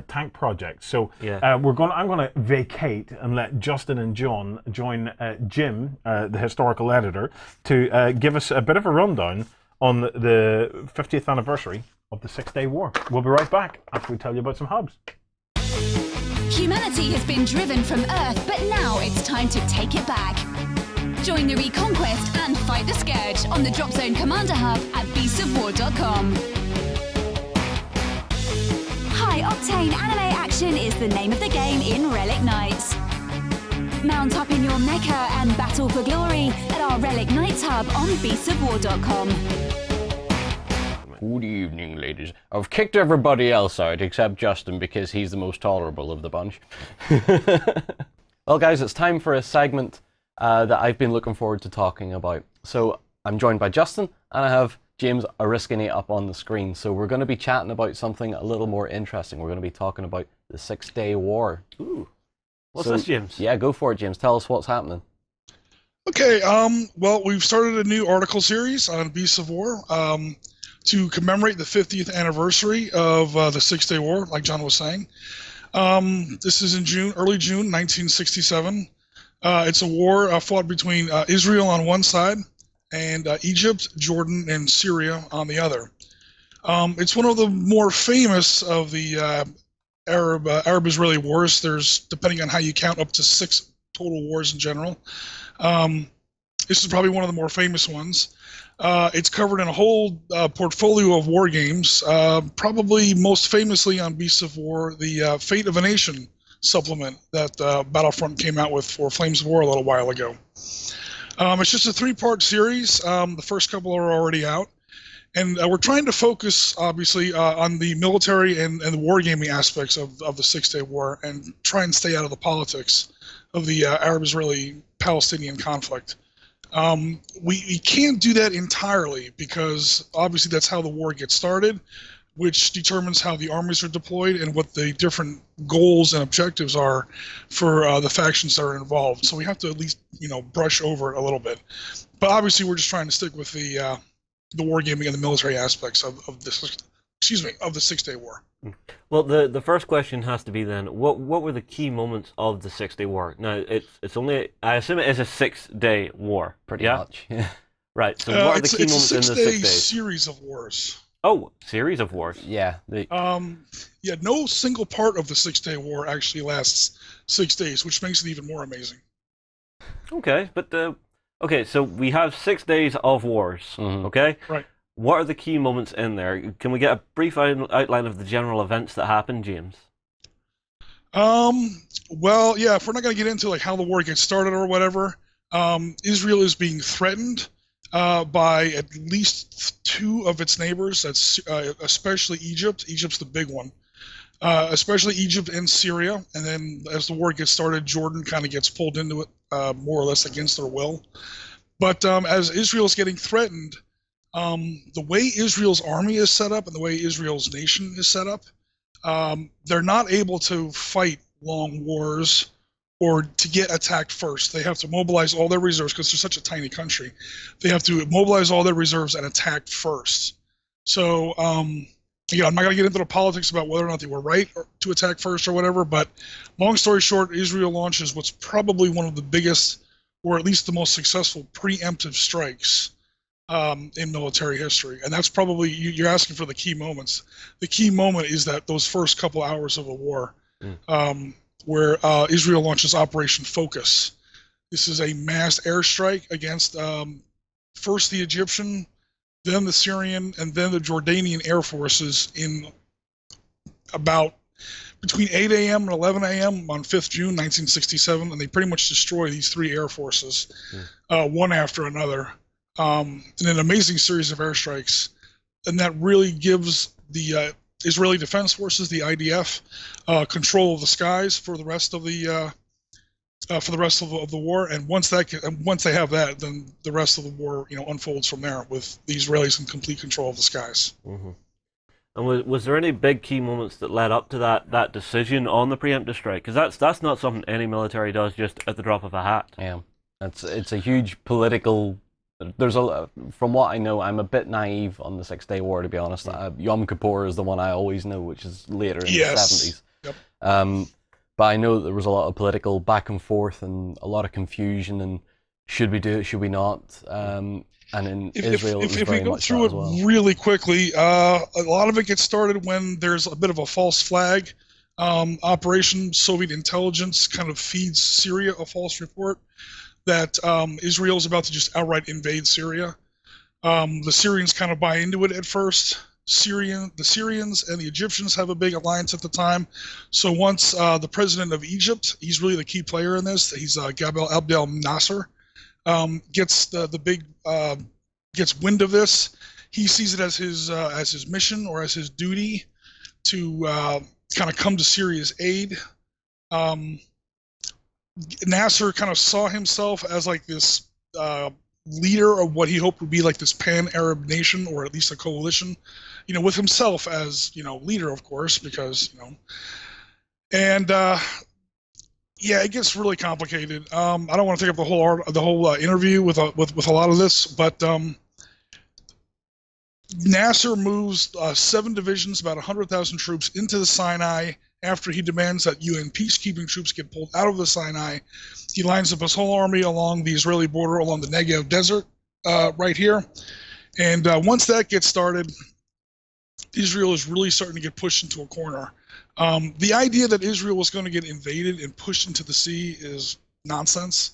tank project. So I'm going to vacate and let Justin and John join Jim, the historical editor, to give us a bit of a rundown on the 50th anniversary of the 6-day war. We'll be right back after we tell you about some hubs. Humanity has been driven from Earth, but now it's time to take it back. Join the Reconquest and fight the Scourge on the Drop Zone Commander Hub at beastsofwar.com. High-octane anime action is the name of the game in Relic Knights. Mount up in your mecha and battle for glory at our Relic Knights hub on beastsofwar.com. Good evening, ladies. I've kicked everybody else out except Justin because he's the most tolerable of the bunch. Well, guys, it's time for a segment that I've been looking forward to talking about. So I'm joined by Justin, and I have James Oriskany up on the screen. So we're going to be chatting about something a little more interesting. We're going to be talking about the 6-day war. Ooh. What's this, James? Yeah, go for it, James. Tell us what's happening. Okay, well, we've started a new article series on Beasts of War to commemorate the 50th anniversary of the 6-day war, like John was saying. This is in early June 1967. It's a war fought between Israel on one side and Egypt, Jordan, and Syria on the other. It's one of the more famous of the Arab-Israeli wars. There's, depending on how you count, up to 6 total wars in general. This is probably one of the more famous ones. It's covered in a whole portfolio of war games, probably most famously on Beasts of War, the Fate of a Nation supplement that Battlefront came out with for Flames of War a little while ago. It's just a 3-part series. The first couple are already out. And we're trying to focus, obviously, on the military and the wargaming aspects of the 6-day war and try and stay out of the politics of the Arab-Israeli-Palestinian conflict. We can't do that entirely because, obviously, that's how the war gets started, which determines how the armies are deployed and what the different goals and objectives are for the factions that are involved. So we have to at least, brush over it a little bit. But obviously, we're just trying to stick with the wargaming and the military aspects of the 6-day war. Well, the first question has to be then, what were the key moments of the 6-day war? Now, it's only, I assume it is a 6-day war. Pretty much. Yeah. Right, so what are the key moments in the 6 days? It's a 6-day series of wars. Oh, series of wars. Yeah. No single part of the 6-day war actually lasts 6 days, which makes it even more amazing. Okay, but Okay, so we have 6 days of wars, okay? Right. What are the key moments in there? Can we get a brief outline of the general events that happened, James? Well, yeah, if we're not going to get into like how the war gets started or whatever, Israel is being threatened by at least 2 of its neighbors. That's especially Egypt. Egypt's the big one. Especially Egypt and Syria. And then as the war gets started, Jordan kind of gets pulled into it more or less against their will. But as Israel's getting threatened, the way Israel's army is set up and the way Israel's nation is set up, they're not able to fight long wars or to get attacked first. They have to mobilize all their reserves because they're such a tiny country. They have to mobilize all their reserves and attack first. So, again, I'm not going to get into the politics about whether or not they were right to attack first or whatever, but long story short, Israel launches what's probably one of the biggest, or at least the most successful preemptive strikes in military history. And that's probably, you're asking for the key moments. The key moment is that those first couple hours of the war, where Israel launches Operation Focus. This is a mass airstrike against first the Egyptian, then the Syrian, and then the Jordanian air forces in about between 8 a.m. and 11 a.m. on 5th June 1967, and they pretty much destroy these 3 air forces, one after another, in an amazing series of airstrikes. And that really gives the Israeli Defense Forces, the IDF, control of the skies for the rest of the war. And once they have that, then the rest of the war, unfolds from there with the Israelis in complete control of the skies. And was there any big key moments that led up to that decision on the preemptive strike? Because that's not something any military does just at the drop of a hat. Yeah, it's a huge political. From what I know, I'm a bit naive on the 6 Day War, to be honest. Yom Kippur is the one I always know, which is later in the 70s. Yep. But I know that there was a lot of political back and forth and a lot of confusion and should we do it, should we not? And in Israel, it was if very we go much through that it as well. really quickly, a lot of it gets started when there's a bit of a false flag. Operation Soviet Intelligence kind of feeds Syria a false report that Israel is about to just outright invade Syria. The Syrians kind of buy into it at first. The Syrians and the Egyptians have a big alliance at the time. So once the president of Egypt, he's really the key player in this. He's Gamal Abdel Nasser, gets gets wind of this. He sees it as his mission or as his duty to kind of come to Syria's aid. Nasser kind of saw himself as like this leader of what he hoped would be like this pan-Arab nation, or at least a coalition, with himself as, leader, of course, because, and yeah, it gets really complicated. I don't want to take up the whole interview with a lot of this, but Nasser moves 7 divisions, about 100,000 troops into the Sinai after he demands that UN peacekeeping troops get pulled out of the Sinai. He lines up his whole army along the Israeli border, along the Negev desert, right here. And once that gets started, Israel is really starting to get pushed into a corner. The idea that Israel was going to get invaded and pushed into the sea is nonsense.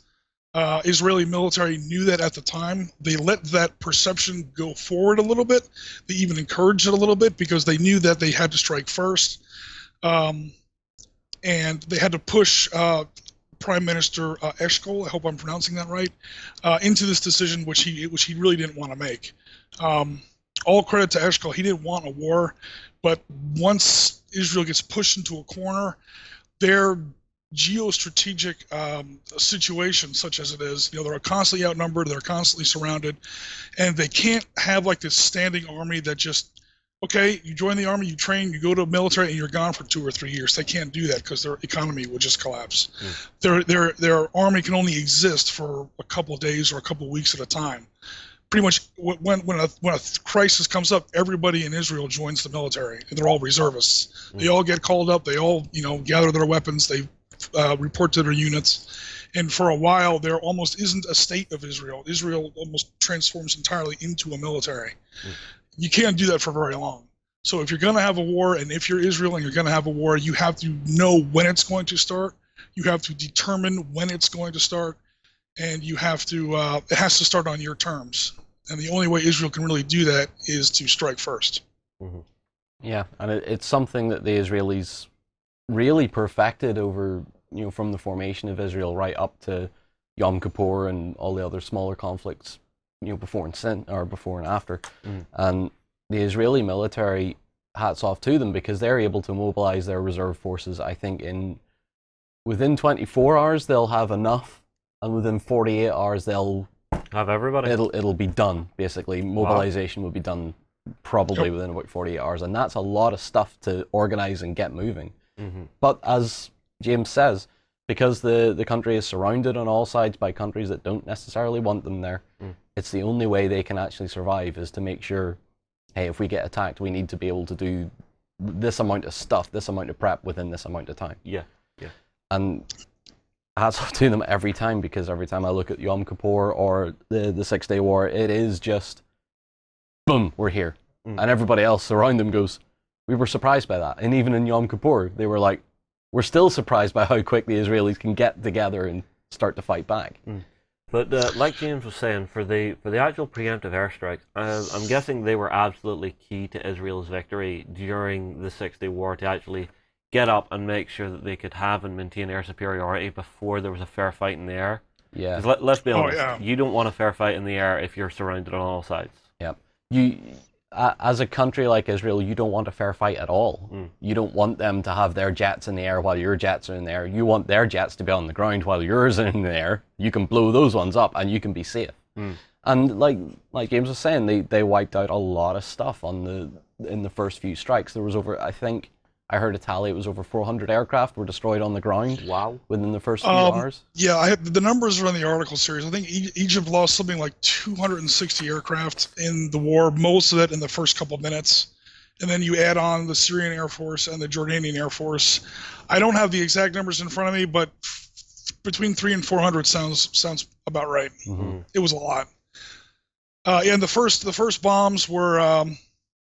Israeli military knew that at the time. They let that perception go forward a little bit. They even encouraged it a little bit because they knew that they had to strike first. And they had to push Prime Minister Eshkol, I hope I'm pronouncing that right, into this decision, which he really didn't want to make. All credit to Eshkol. He didn't want a war, but once Israel gets pushed into a corner, their geostrategic situation, such as it is, they're constantly outnumbered, they're constantly surrounded, and they can't have like this standing army that just, okay, you join the army, you train, you go to a military, and you're gone for 2 or 3 years. They can't do that because their economy would just collapse. Their army can only exist for a couple of days or a couple of weeks at a time. Pretty much, when a crisis comes up, everybody in Israel joins the military, and they're all reservists. They all get called up. They all, gather their weapons. They report to their units, and for a while, there almost isn't a state of Israel. Israel almost transforms entirely into a military. You can't do that for very long. So if you're going to have a war, and if you're Israel and you're going to have a war, you have to know when it's going to start. You have to determine when it's going to start. and you have to. It has to start on your terms, and the only way Israel can really do that is to strike first. Mm-hmm. Yeah, and it's something that the Israelis really perfected over, from the formation of Israel right up to Yom Kippur and all the other smaller conflicts, before and after. And the Israeli military, hats off to them, because they're able to mobilize their reserve forces. I think within 24 hours they'll have enough, and within 48 hours they'll have everybody. It'll be done. Basically, mobilization will be done probably within about 48 hours, and that's a lot of stuff to organize and get moving. But as James says, because the country is surrounded on all sides by countries that don't necessarily want them there, it's the only way they can actually survive is to make sure, hey, if we get attacked, we need to be able to do this amount of stuff, this amount of prep within this amount of time. Yeah. And hats off to them every time, because every time I look at Yom Kippur or the 6 Day War, it is just, boom, we're here. And everybody else around them goes, we were surprised by that. And even in Yom Kippur, they were like, we're still surprised by how quick the Israelis can get together and start to fight back. But like James was saying, for the actual preemptive airstrikes, I'm guessing they were absolutely key to Israel's victory during the 6 Day War, to actually get up and make sure that they could have and maintain air superiority before there was a fair fight in the air. Yeah. 'Cause let's be honest, you don't want a fair fight in the air if you're surrounded on all sides. Yeah. As a country like Israel, you don't want a fair fight at all. You don't want them to have their jets in the air while your jets are in the air. You want their jets to be on the ground while yours are in the air. You can blow those ones up and you can be safe. And like James was saying, they wiped out a lot of stuff in the first few strikes. There was I think I heard a tally, it was over 400 aircraft were destroyed on the ground. Wow. Within the first few hours. Yeah, the numbers are in the article series. I think Egypt lost something like 260 aircraft in the war, most of it in the first couple of minutes. And then you add on the Syrian Air Force and the Jordanian Air Force. I don't have the exact numbers in front of me, but between 300 and 400 sounds about right. It was a lot. And the first bombs were...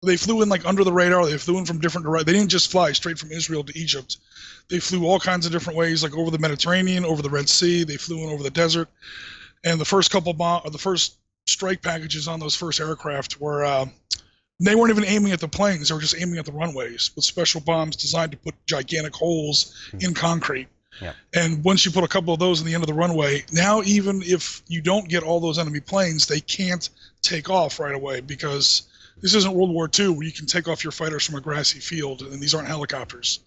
they flew in like under the radar. They flew in from different directions. They didn't just fly straight from Israel to Egypt. They flew all kinds of different ways, like over the Mediterranean, over the Red Sea. They flew in over the desert. And the first the first strike packages on those first aircraft were, they weren't even aiming at the planes. They were just aiming at the runways with special bombs designed to put gigantic holes in concrete. Yeah. And once you put a couple of those in the end of the runway, now even if you don't get all those enemy planes, they can't take off right away, because this isn't World War II where you can take off your fighters from a grassy field, and these aren't helicopters.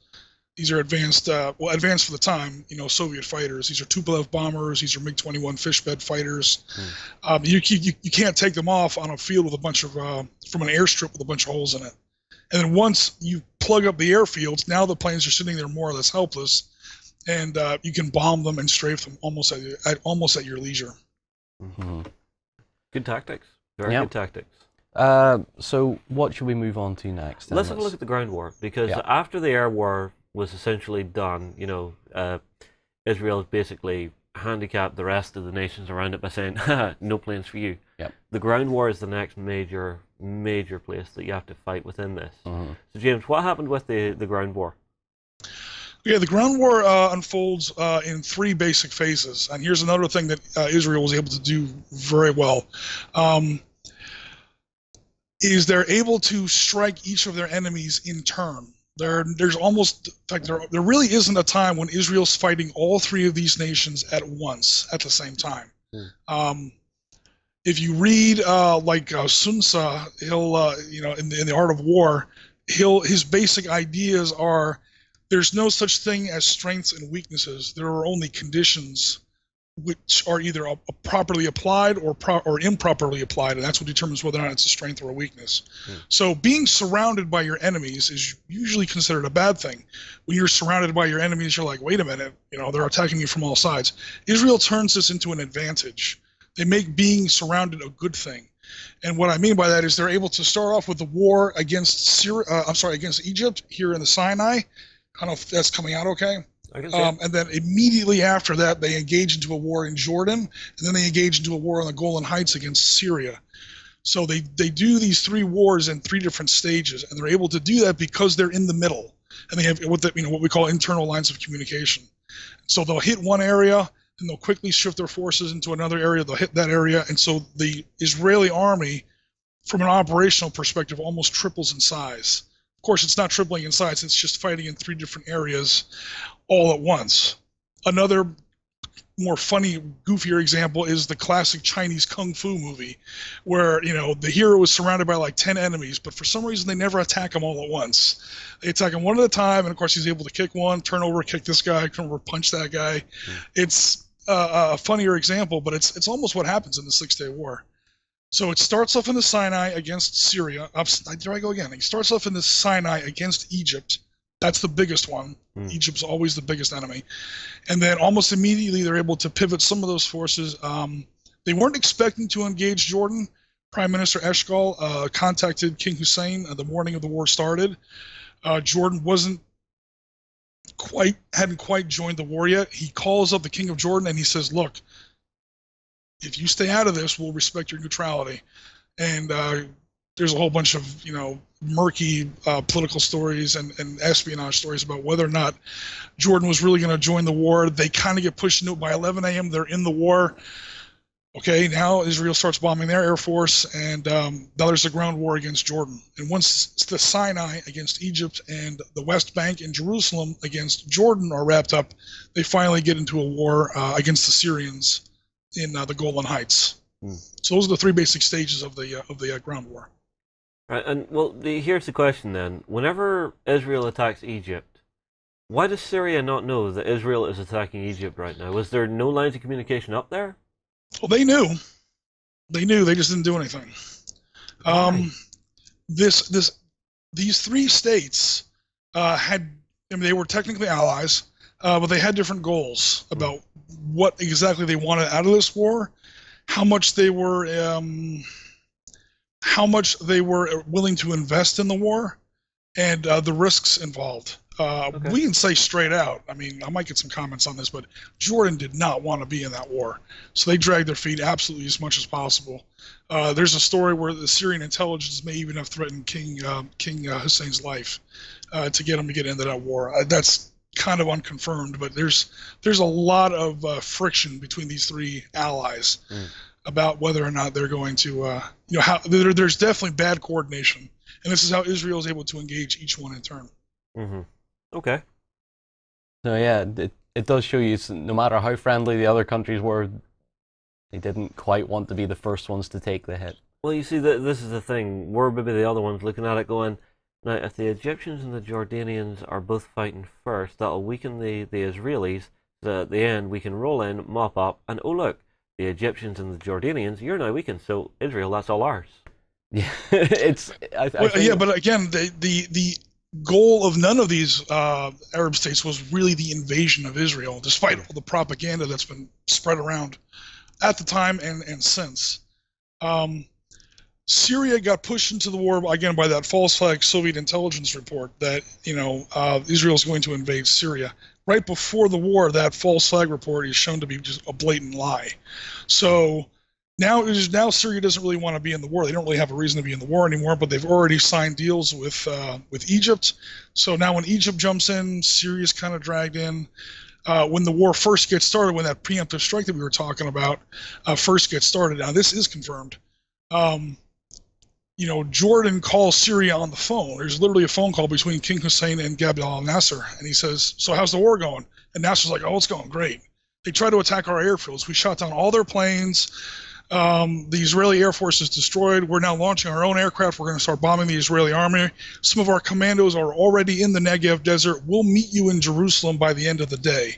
These are advanced, advanced for the time, Soviet fighters. These are Tupolev bombers. These are MiG-21 fishbed fighters. You can't take them off on a field with a bunch of, from an airstrip with a bunch of holes in it. And then once you plug up the airfields, now the planes are sitting there more or less helpless, and you can bomb them and strafe them almost at your leisure. Good tactics. Very good tactics. So what should we move on to next? Let's have a look at the ground war, because after the air war was essentially done, Israel basically handicapped the rest of the nations around it by saying, no planes for you. The ground war is the next major place that you have to fight within this. So James, what happened with the ground war? Yeah, the ground war unfolds in 3 basic phases, and here's another thing that Israel was able to do very well. Is they're able to strike each of their enemies in turn. There's almost, in fact, there really isn't a time when Israel's fighting all 3 of these nations at once, at the same time. If you read Sun Tzu, he'll, in the Art of War, his basic ideas are, there's no such thing as strengths and weaknesses. There are only conditions which are either properly applied or improperly applied, and that's what determines whether or not it's a strength or a weakness. So being surrounded by your enemies is usually considered a bad thing. When you're surrounded by your enemies, you're like, wait a minute, they're attacking you from all sides. Israel turns this into an advantage. They make being surrounded a good thing. And what I mean by that is they're able to start off with the war against against Egypt here in the Sinai. I don't know if that's coming out okay. And then immediately after that, they engage into a war in Jordan, and then they engage into a war on the Golan Heights against Syria. So they do these 3 wars in 3 different stages, and they're able to do that because they're in the middle, and they have what we call internal lines of communication. So they'll hit one area, and they'll quickly shift their forces into another area. They'll hit that area, and so the Israeli army, from an operational perspective, almost triples in size. Of course, it's not tripling in size. It's just fighting in 3 different areas all at once. Another more funny, goofier example is the classic Chinese kung fu movie, where the hero is surrounded by like 10 enemies, but for some reason they never attack him all at once. They attack him one at a time, and of course he's able to kick one, turn over, kick this guy, turn over, punch that guy. It's a funnier example, but it's almost what happens in the 6-Day War. So it starts off in the Sinai against Syria. There I go again. It starts off in the Sinai against Egypt. That's the biggest one. Egypt's always the biggest enemy. And then almost immediately they're able to pivot some of those forces. They weren't expecting to engage Jordan. Prime Minister Eshkol contacted King Hussein the morning of the war started. Jordan hadn't quite joined the war yet. He calls up the King of Jordan and he says, look, if you stay out of this, we'll respect your neutrality. And there's a whole bunch of, murky political stories and espionage stories about whether or not Jordan was really going to join the war. They kind of get pushed into it by 11 a.m. They're in the war. Okay, now Israel starts bombing their air force, and now there's a ground war against Jordan. And once the Sinai against Egypt and the West Bank and Jerusalem against Jordan are wrapped up, they finally get into a war against the Syrians in the Golan Heights. So those are the 3 basic stages of the ground war. Right, and here's the question then. Whenever Israel attacks Egypt, why does Syria not know that Israel is attacking Egypt right now? Was there no lines of communication up there? Well, they knew. They knew. They just didn't do anything. These 3 states they were technically allies, but they had different goals about what exactly they wanted out of this war, how much they were willing to invest in the war, and the risks involved. We can say straight out, I might get some comments on this, but Jordan did not want to be in that war. So they dragged their feet absolutely as much as possible. There's a story where the Syrian intelligence may even have threatened King Hussein's life to get him to get into that war. That's kind of unconfirmed, but there's a lot of friction between these 3 allies about whether or not they're going to, there's definitely bad coordination. And this is how Israel is able to engage each one in turn. Mm-hmm. Okay. So yeah, it does show you, no matter how friendly the other countries were, they didn't quite want to be the first ones to take the hit. Well, you see, this is the thing. We're maybe the other ones looking at it going, now, if the Egyptians and the Jordanians are both fighting first, that'll weaken the Israelis. So at the end, we can roll in, mop up, and oh look, the Egyptians and the Jordanians, you're now weakened, so Israel, that's all ours. Yeah, but again, the goal of none of these Arab states was really the invasion of Israel, despite all the propaganda that's been spread around at the time and since. Syria got pushed into the war again by that false flag Soviet intelligence report that Israel's going to invade Syria. Right before the war, that false flag report is shown to be just a blatant lie. So now Syria doesn't really want to be in the war. They don't really have a reason to be in the war anymore, but they've already signed deals with Egypt. So now when Egypt jumps in, Syria's kind of dragged in. When the war first gets started, when that preemptive strike that we were talking about first gets started, now this is confirmed. Jordan calls Syria on the phone. There's literally a phone call between King Hussein and Gabriel al-Nasser, and he says, so how's the war going? And Nasser's like, oh, it's going great. They tried to attack our airfields. We shot down all their planes. The Israeli Air Force is destroyed. We're now launching our own aircraft. We're going to start bombing the Israeli army. Some of our commandos are already in the Negev desert. We'll meet you in Jerusalem by the end of the day.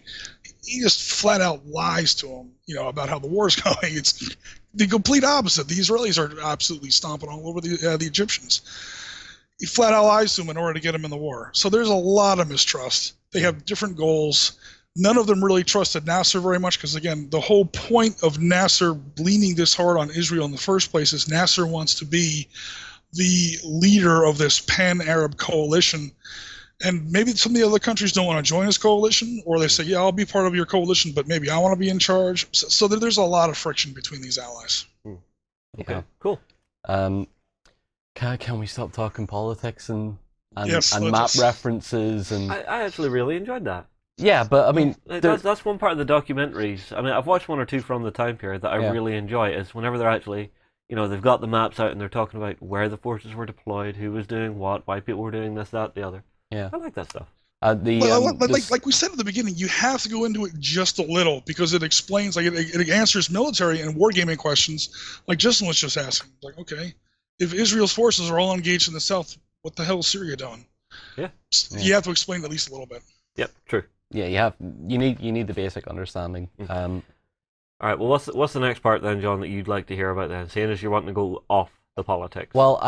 He just flat out lies to him, about how the war is going. It's the complete opposite. The Israelis are absolutely stomping all over the Egyptians. He flat out lies to them in order to get them in the war. So there's a lot of mistrust. They have different goals. None of them really trusted Nasser very much because, again, the whole point of Nasser leaning this hard on Israel in the first place is Nasser wants to be the leader of this pan-Arab coalition. And maybe some of the other countries don't want to join his coalition, or they say, yeah, I'll be part of your coalition, but maybe I want to be in charge. So there's a lot of friction between these allies. Okay, cool. Can we stop talking politics and yes, map references? And I actually really enjoyed that. Yeah, but I mean, That's one part of the documentaries. I mean, I've watched one or two from the time period that I Yeah. really enjoy. Is whenever they're actually, they've got the maps out and they're talking about where the forces were deployed, who was doing what, why people were doing this, that, the other. Yeah. I like that stuff. Like we said at the beginning, you have to go into it just a little because it explains, like it answers military and wargaming questions, like Justin was just asking. Like, okay, if Israel's forces are all engaged in the south, what the hell is Syria doing? Yeah. You have to explain at least a little bit. Yep, true. Yeah, you need the basic understanding. All right. Well, what's the next part then, John, that you'd like to hear about then? Seeing as you're wanting to go off the politics. Well,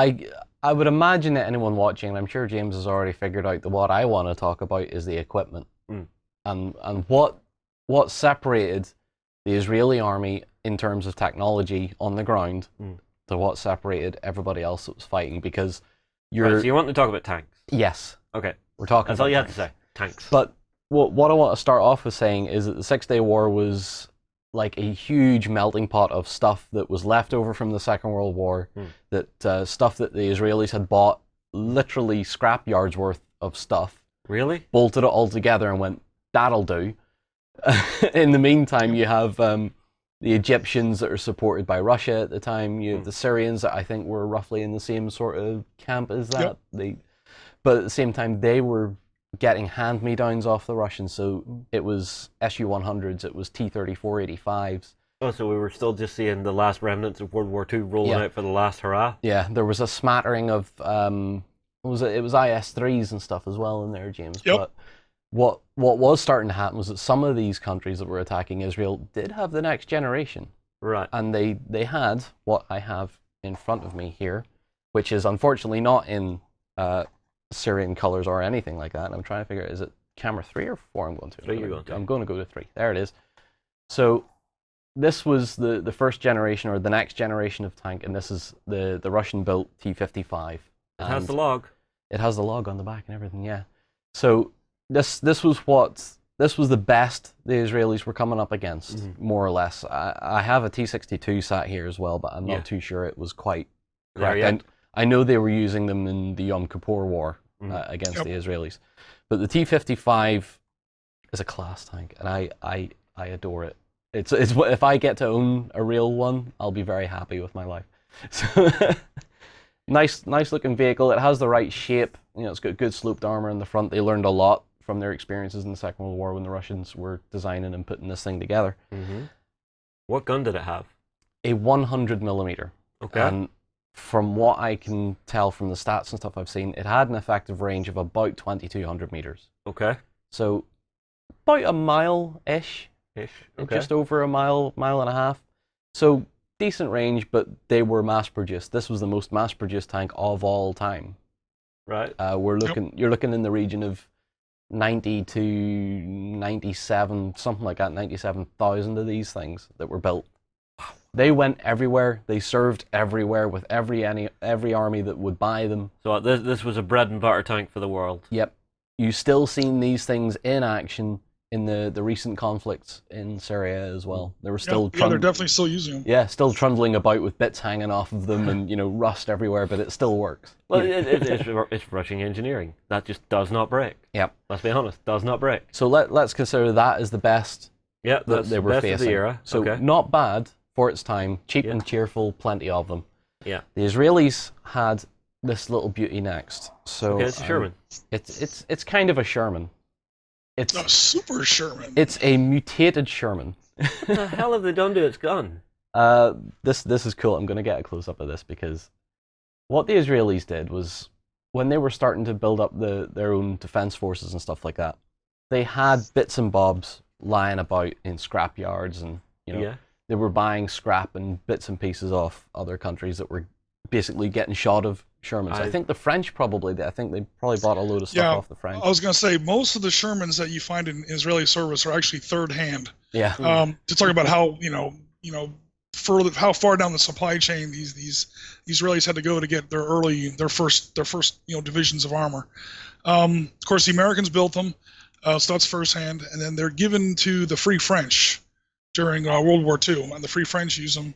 I would imagine that anyone watching, and I'm sure James has already figured out that what I want to talk about is the equipment, and what separated the Israeli army in terms of technology on the ground to what separated everybody else that was fighting. Because so you want to talk about tanks? Yes. Okay. We're talking. That's all you have to say. Tanks. But what I want to start off with saying is that the 6-Day War was like a huge melting pot of stuff that was left over from the Second World War, that stuff that the Israelis had bought, literally scrap yards worth of stuff. Really? Bolted it all together and went, that'll do. In the meantime, you have the Egyptians that are supported by Russia at the time. You have the Syrians that I think were roughly in the same sort of camp as that. Yep. But at the same time, they were getting hand-me-downs off the Russians, so it was Su-100s, it was T-34-85s. Oh, so we were still just seeing the last remnants of World War II rolling out for the last hurrah? Yeah, there was a smattering of, it was IS-3s and stuff as well in there, James. Yep. But what was starting to happen was that some of these countries that were attacking Israel did have the next generation. Right. And they had what I have in front of me here, which is unfortunately not in Syrian colors or anything like that. And I'm trying to figure out, is it camera 3 or 4 I'm going to? 3 you're going to. I'm going to go to 3. There it is. So this was the first generation or the next generation of tank, and this is the Russian-built T-55. It has the log. It has the log on the back and everything, yeah. So this was the best the Israelis were coming up against, more or less. I have a T-62 sat here as well, but I'm not too sure it was quite correct. And I know they were using them in the Yom Kippur War against the Israelis. But the T-55 is a class tank, and I adore it. It's if I get to own a real one, I'll be very happy with my life. So nice looking vehicle. It has the right shape. It's got good sloped armor in the front. They learned a lot from their experiences in the Second World War when the Russians were designing and putting this thing together. What gun did it have? A 100mm. Okay. And from what I can tell from the stats and stuff I've seen, it had an effective range of about 2,200 meters. Okay. So about a mile-ish. Okay. Just over a mile and a half. So decent range, but they were mass-produced. This was the most mass-produced tank of all time. Right. You're looking in the region of 90 to 97, something like that, 97,000 of these things that were built. They went everywhere. They served everywhere with every army that would buy them. So this was a bread and butter tank for the world. Yep. You still seen these things in action in the recent conflicts in Syria as well. They were still they're definitely still using them. Yeah, still trundling about with bits hanging off of them and rust everywhere, but it still works. Well, it's Russian engineering. That just does not break. Yep. Let's be honest, does not break. So let's consider that as the best that they were best facing. Of the era. So okay. Not bad for its time, cheap and cheerful, plenty of them. Yeah. The Israelis had this little beauty next. So okay, it's a Sherman. It's kind of a Sherman. It's a super Sherman. It's a mutated Sherman. What the hell have they done to its gun? This is cool. I'm going to get a close up of this because what the Israelis did was when they were starting to build up their own defense forces and stuff like that, they had bits and bobs lying about in scrap yards, and they were buying scrap and bits and pieces off other countries that were basically getting shot of Shermans. I think the French probably did. I think they probably bought a load of stuff off the French. I was going to say, most of the Shermans that you find in Israeli service are actually third hand. Yeah. To talk about how, further, how far down the supply chain these Israelis had to go to get their first divisions of armor. Of course, the Americans built them, so that's first hand, and then they're given to the Free French during World War II, and the Free French use them.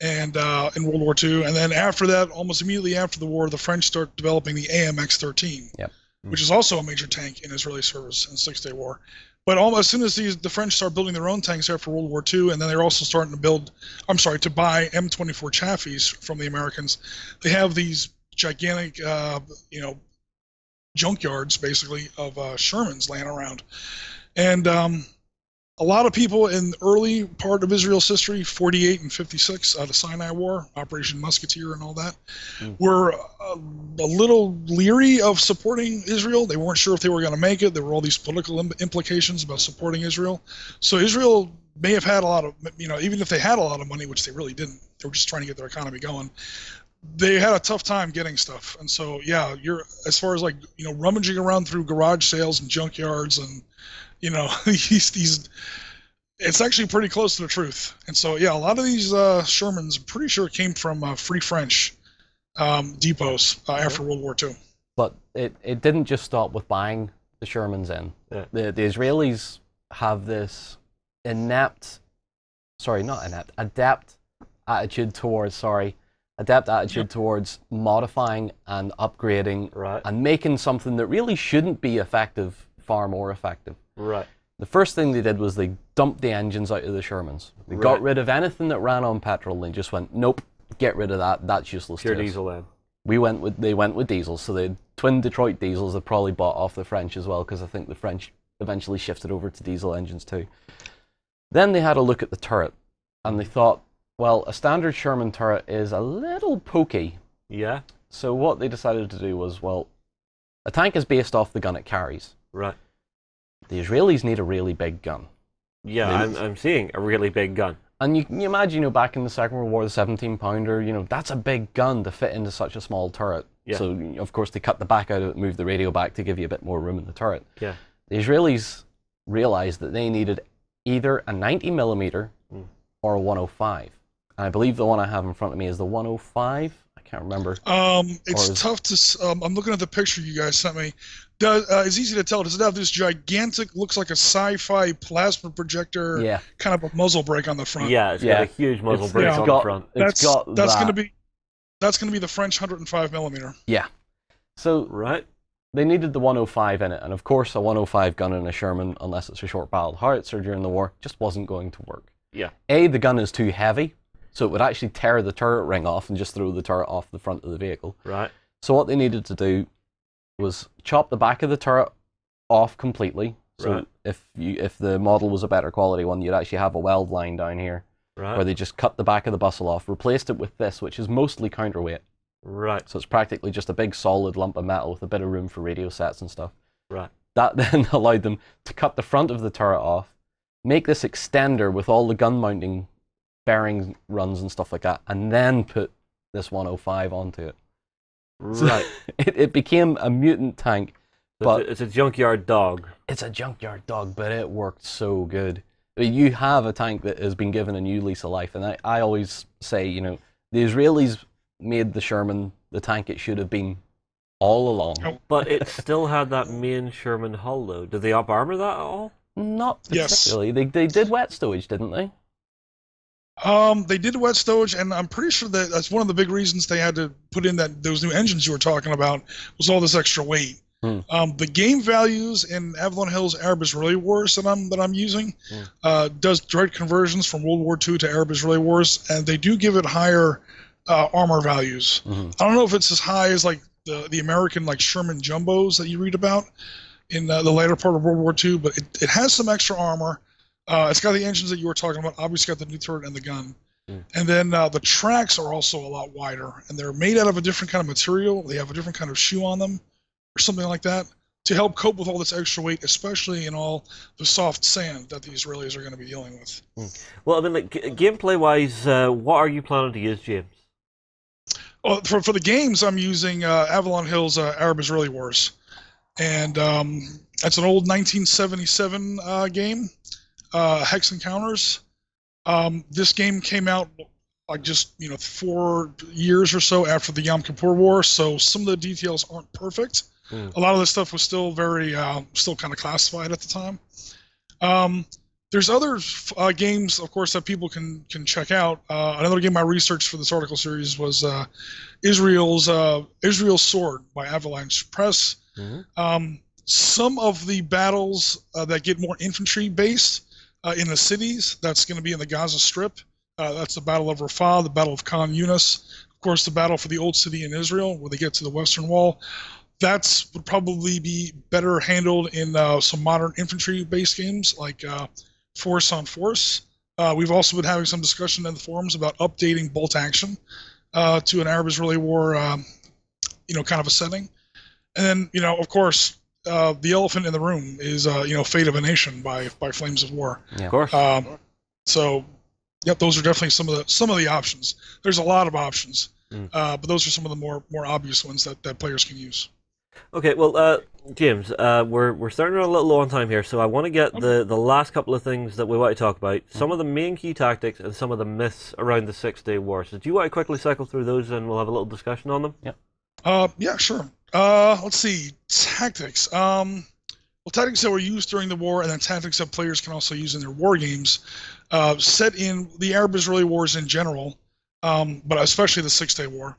And in World War II, and then after that, almost immediately after the war, the French start developing the AMX-13, which is also a major tank in Israeli service in the 6-Day War. But as soon as the French start building their own tanks after World War II, and then they're also starting to buy M24 Chaffies from the Americans, they have these gigantic, junkyards, basically, of Shermans laying around. And a lot of people in the early part of Israel's history, 48 and 56, the Sinai War, Operation Musketeer and all that, were a little leery of supporting Israel. They weren't sure if they were going to make it. There were all these political implications about supporting Israel. So Israel may have had a lot of, even if they had a lot of money, which they really didn't, they were just trying to get their economy going. They had a tough time getting stuff. And so, yeah, as far as rummaging around through garage sales and junkyards and, it's actually pretty close to the truth. And so, yeah, a lot of these Shermans, I'm pretty sure, came from Free French depots after World War II. But it didn't just stop with buying the Shermans in. Yeah. The Israelis have this adept attitude towards modifying and upgrading and making something that really shouldn't be effective far more effective. Right. The first thing they did was they dumped the engines out of the Shermans. They got rid of anything that ran on petrol. They just went, nope, get rid of that. That's useless. Pure diesel then. They went with diesels. So they had twin Detroit diesels. They probably bought off the French as well, because I think the French eventually shifted over to diesel engines too. Then they had a look at the turret, and they thought, well, a standard Sherman turret is a little pokey. Yeah. So what they decided to do was, well, a tank is based off the gun it carries. Right. The Israelis need a really big gun. Yeah, I'm seeing a really big gun. And you can imagine, back in the Second World War, the 17-pounder, that's a big gun to fit into such a small turret. Yeah. So, of course, they cut the back out of it, moved the radio back to give you a bit more room in the turret. Yeah. The Israelis realized that they needed either a 90mm or a 105. And I believe the one I have in front of me is the 105. I can't remember. It's tough to... I'm looking at the picture you guys sent me. It's easy to tell. Does it have this gigantic, looks like a sci-fi plasma projector, kind of a muzzle brake on the front? Yeah, it's got a huge muzzle brake on the front. That's going to be the French 105mm. Yeah. So they needed the 105 in it, and of course a 105 gun in a Sherman, unless it's a short-barreled howitzer during the war, just wasn't going to work. Yeah. The gun is too heavy, so it would actually tear the turret ring off and just throw the turret off the front of the vehicle. Right. So what they needed to do was chop the back of the turret off completely. So if the model was a better quality one, you'd actually have a weld line down here where they just cut the back of the bustle off, replaced it with this, which is mostly counterweight. Right. So it's practically just a big solid lump of metal with a bit of room for radio sets and stuff. Right. That then allowed them to cut the front of the turret off, make this extender with all the gun mounting bearing runs and stuff like that, and then put this 105 onto it. Right. So it became a mutant tank. But it's a junkyard dog. It's a junkyard dog, but it worked so good. You have a tank that has been given a new lease of life, and I always say, the Israelis made the Sherman the tank it should have been all along. But it still had that main Sherman hull, though. Did they up-armor that at all? Not particularly. Yes. They did wet stowage, didn't they? They did wet stowage, and I'm pretty sure that's one of the big reasons they had to put in those new engines you were talking about, was all this extra weight. The game values in Avalon Hill's Arab-Israeli Wars that I'm using does direct conversions from World War II to Arab-Israeli Wars, and they do give it higher armor values. I don't know if it's as high as like the American Sherman jumbos that you read about in the later part of World War II, but it has some extra armor. It's got the engines that you were talking about. Obviously, got the new turret and the gun. And then the tracks are also a lot wider, and they're made out of a different kind of material. They have a different kind of shoe on them, or something like that, to help cope with all this extra weight, especially in all the soft sand that the Israelis are going to be dealing with. Well, I mean, gameplay-wise, what are you planning to use, James? Well, for the games, I'm using Avalon Hill's Arab-Israeli Wars. And that's an old 1977 game. Hex Encounters. This game came out just 4 years or so after the Yom Kippur War, so some of the details aren't perfect. A lot of this stuff was still very still kind of classified at the time. There's other games, of course, that people can check out. Another game I researched for this article series was Israel's Sword by Avalanche Press. Some of the battles that get more infantry based in the cities, that's going to be in the Gaza Strip. That's the Battle of Rafah, the Battle of Khan Yunis, of course, the battle for the Old City in Israel, where they get to the Western Wall. That's would probably be better handled in some modern infantry-based games like Force on Force. We've also been having some discussion in the forums about updating bolt action to an Arab-Israeli war, kind of a setting. And then, of course, the elephant in the room is, Fate of a Nation by Flames of War. Yeah. Of course. So, yep, those are definitely some of the options. There's a lot of options, but those are some of the more obvious ones that players can use. Okay, well, James, we're starting to run a little low on time here, so I want to get the last couple of things that we want to talk about, some of the main key tactics and some of the myths around the 6-day war. So do you want to quickly cycle through those and we'll have a little discussion on them? Yeah, sure. Let's see. Tactics. Tactics that were used during the war and then tactics that players can also use in their war games, set in the Arab-Israeli wars in general, but especially the 6-day war,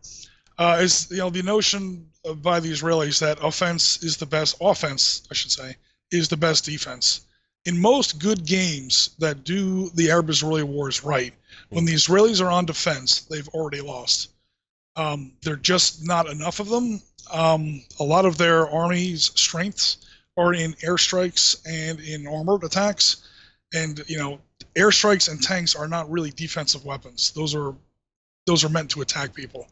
is the notion by the Israelis that offense, is the best defense. In most good games that do the Arab-Israeli wars right, when the Israelis are on defense, they've already lost. There are just not enough of them. A lot of their army's strengths are in airstrikes and in armored attacks, and airstrikes and tanks are not really defensive weapons. Those are meant to attack people.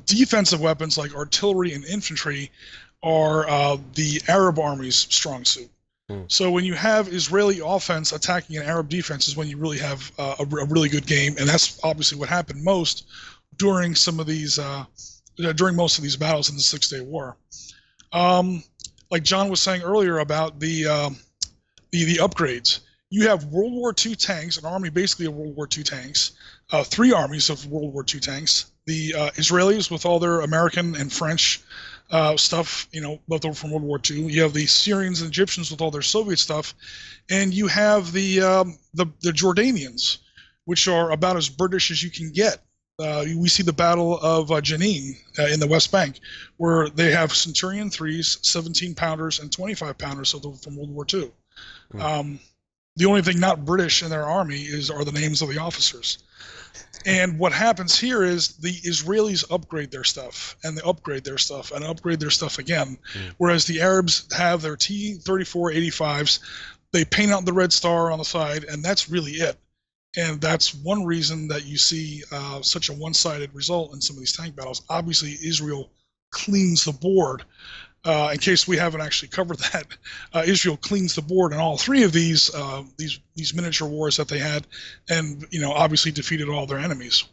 Defensive weapons like artillery and infantry are the Arab army's strong suit. So when you have Israeli offense attacking an Arab defense is when you really have a really good game, and that's obviously what happened most during some of these during most of these battles in the 6-day war. Like John was saying earlier about the upgrades, you have World War II tanks, an army basically of World War II tanks, 3 armies of World War II tanks. The Israelis with all their American and French stuff, both over from World War II. You have the Syrians and Egyptians with all their Soviet stuff, and you have the Jordanians, which are about as British as you can get. We see the Battle of Jenin in the West Bank, where they have Centurion 3s, 17-pounders, and 25-pounders from World War II. The only thing not British in their army are the names of the officers. And what happens here is the Israelis upgrade their stuff, and they upgrade their stuff, and upgrade their stuff again, whereas the Arabs have their T-34-85s. They paint out the red star on the side, and that's really it. And that's one reason that you see such a one-sided result in some of these tank battles. Obviously, Israel cleans the board. In case we haven't actually covered that, Israel cleans the board in all 3 of these miniature wars that they had, and obviously defeated all their enemies.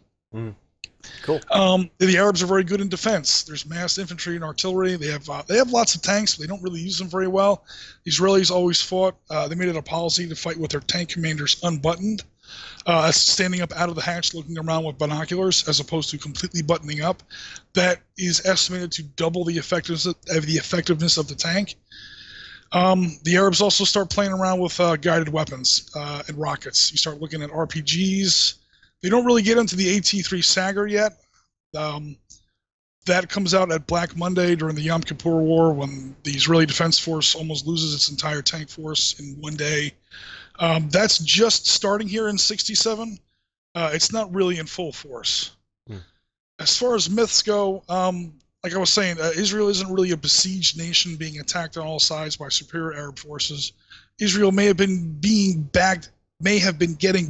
Cool. The Arabs are very good in defense. There's massed infantry and artillery. They have lots of tanks, but they don't really use them very well. The Israelis always fought. They made it a policy to fight with their tank commanders unbuttoned. Standing up out of the hatch looking around with binoculars as opposed to completely buttoning up. That is estimated to double the effectiveness of the tank. The Arabs also start playing around with guided weapons and rockets. You start looking at RPGs. They don't really get into the AT-3 Sagar yet. That comes out at Black Monday during the Yom Kippur War, when the Israeli Defense Force almost loses its entire tank force in one day. That's just starting here in 67. It's not really in full force. As far as myths go, like I was saying, Israel isn't really a besieged nation being attacked on all sides by superior Arab forces. Israel may have been getting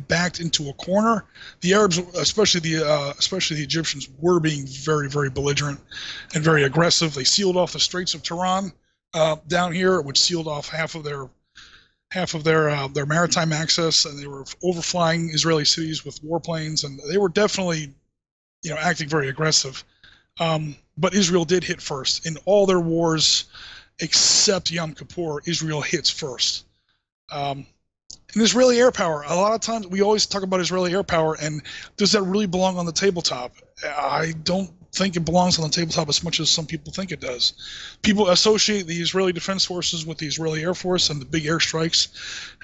backed into a corner. The Arabs, especially the Egyptians, were being very, very belligerent and very aggressive. They sealed off the Straits of Tiran down here, which sealed off half of their maritime access, and they were overflying Israeli cities with warplanes, and they were definitely, acting very aggressive. But Israel did hit first in all their wars, except Yom Kippur. Israel hits first. And Israeli air power. A lot of times we always talk about Israeli air power, and does that really belong on the tabletop? I don't think it belongs on the tabletop as much as some people think it does. People associate the Israeli Defense Forces with the Israeli Air Force and the big airstrikes,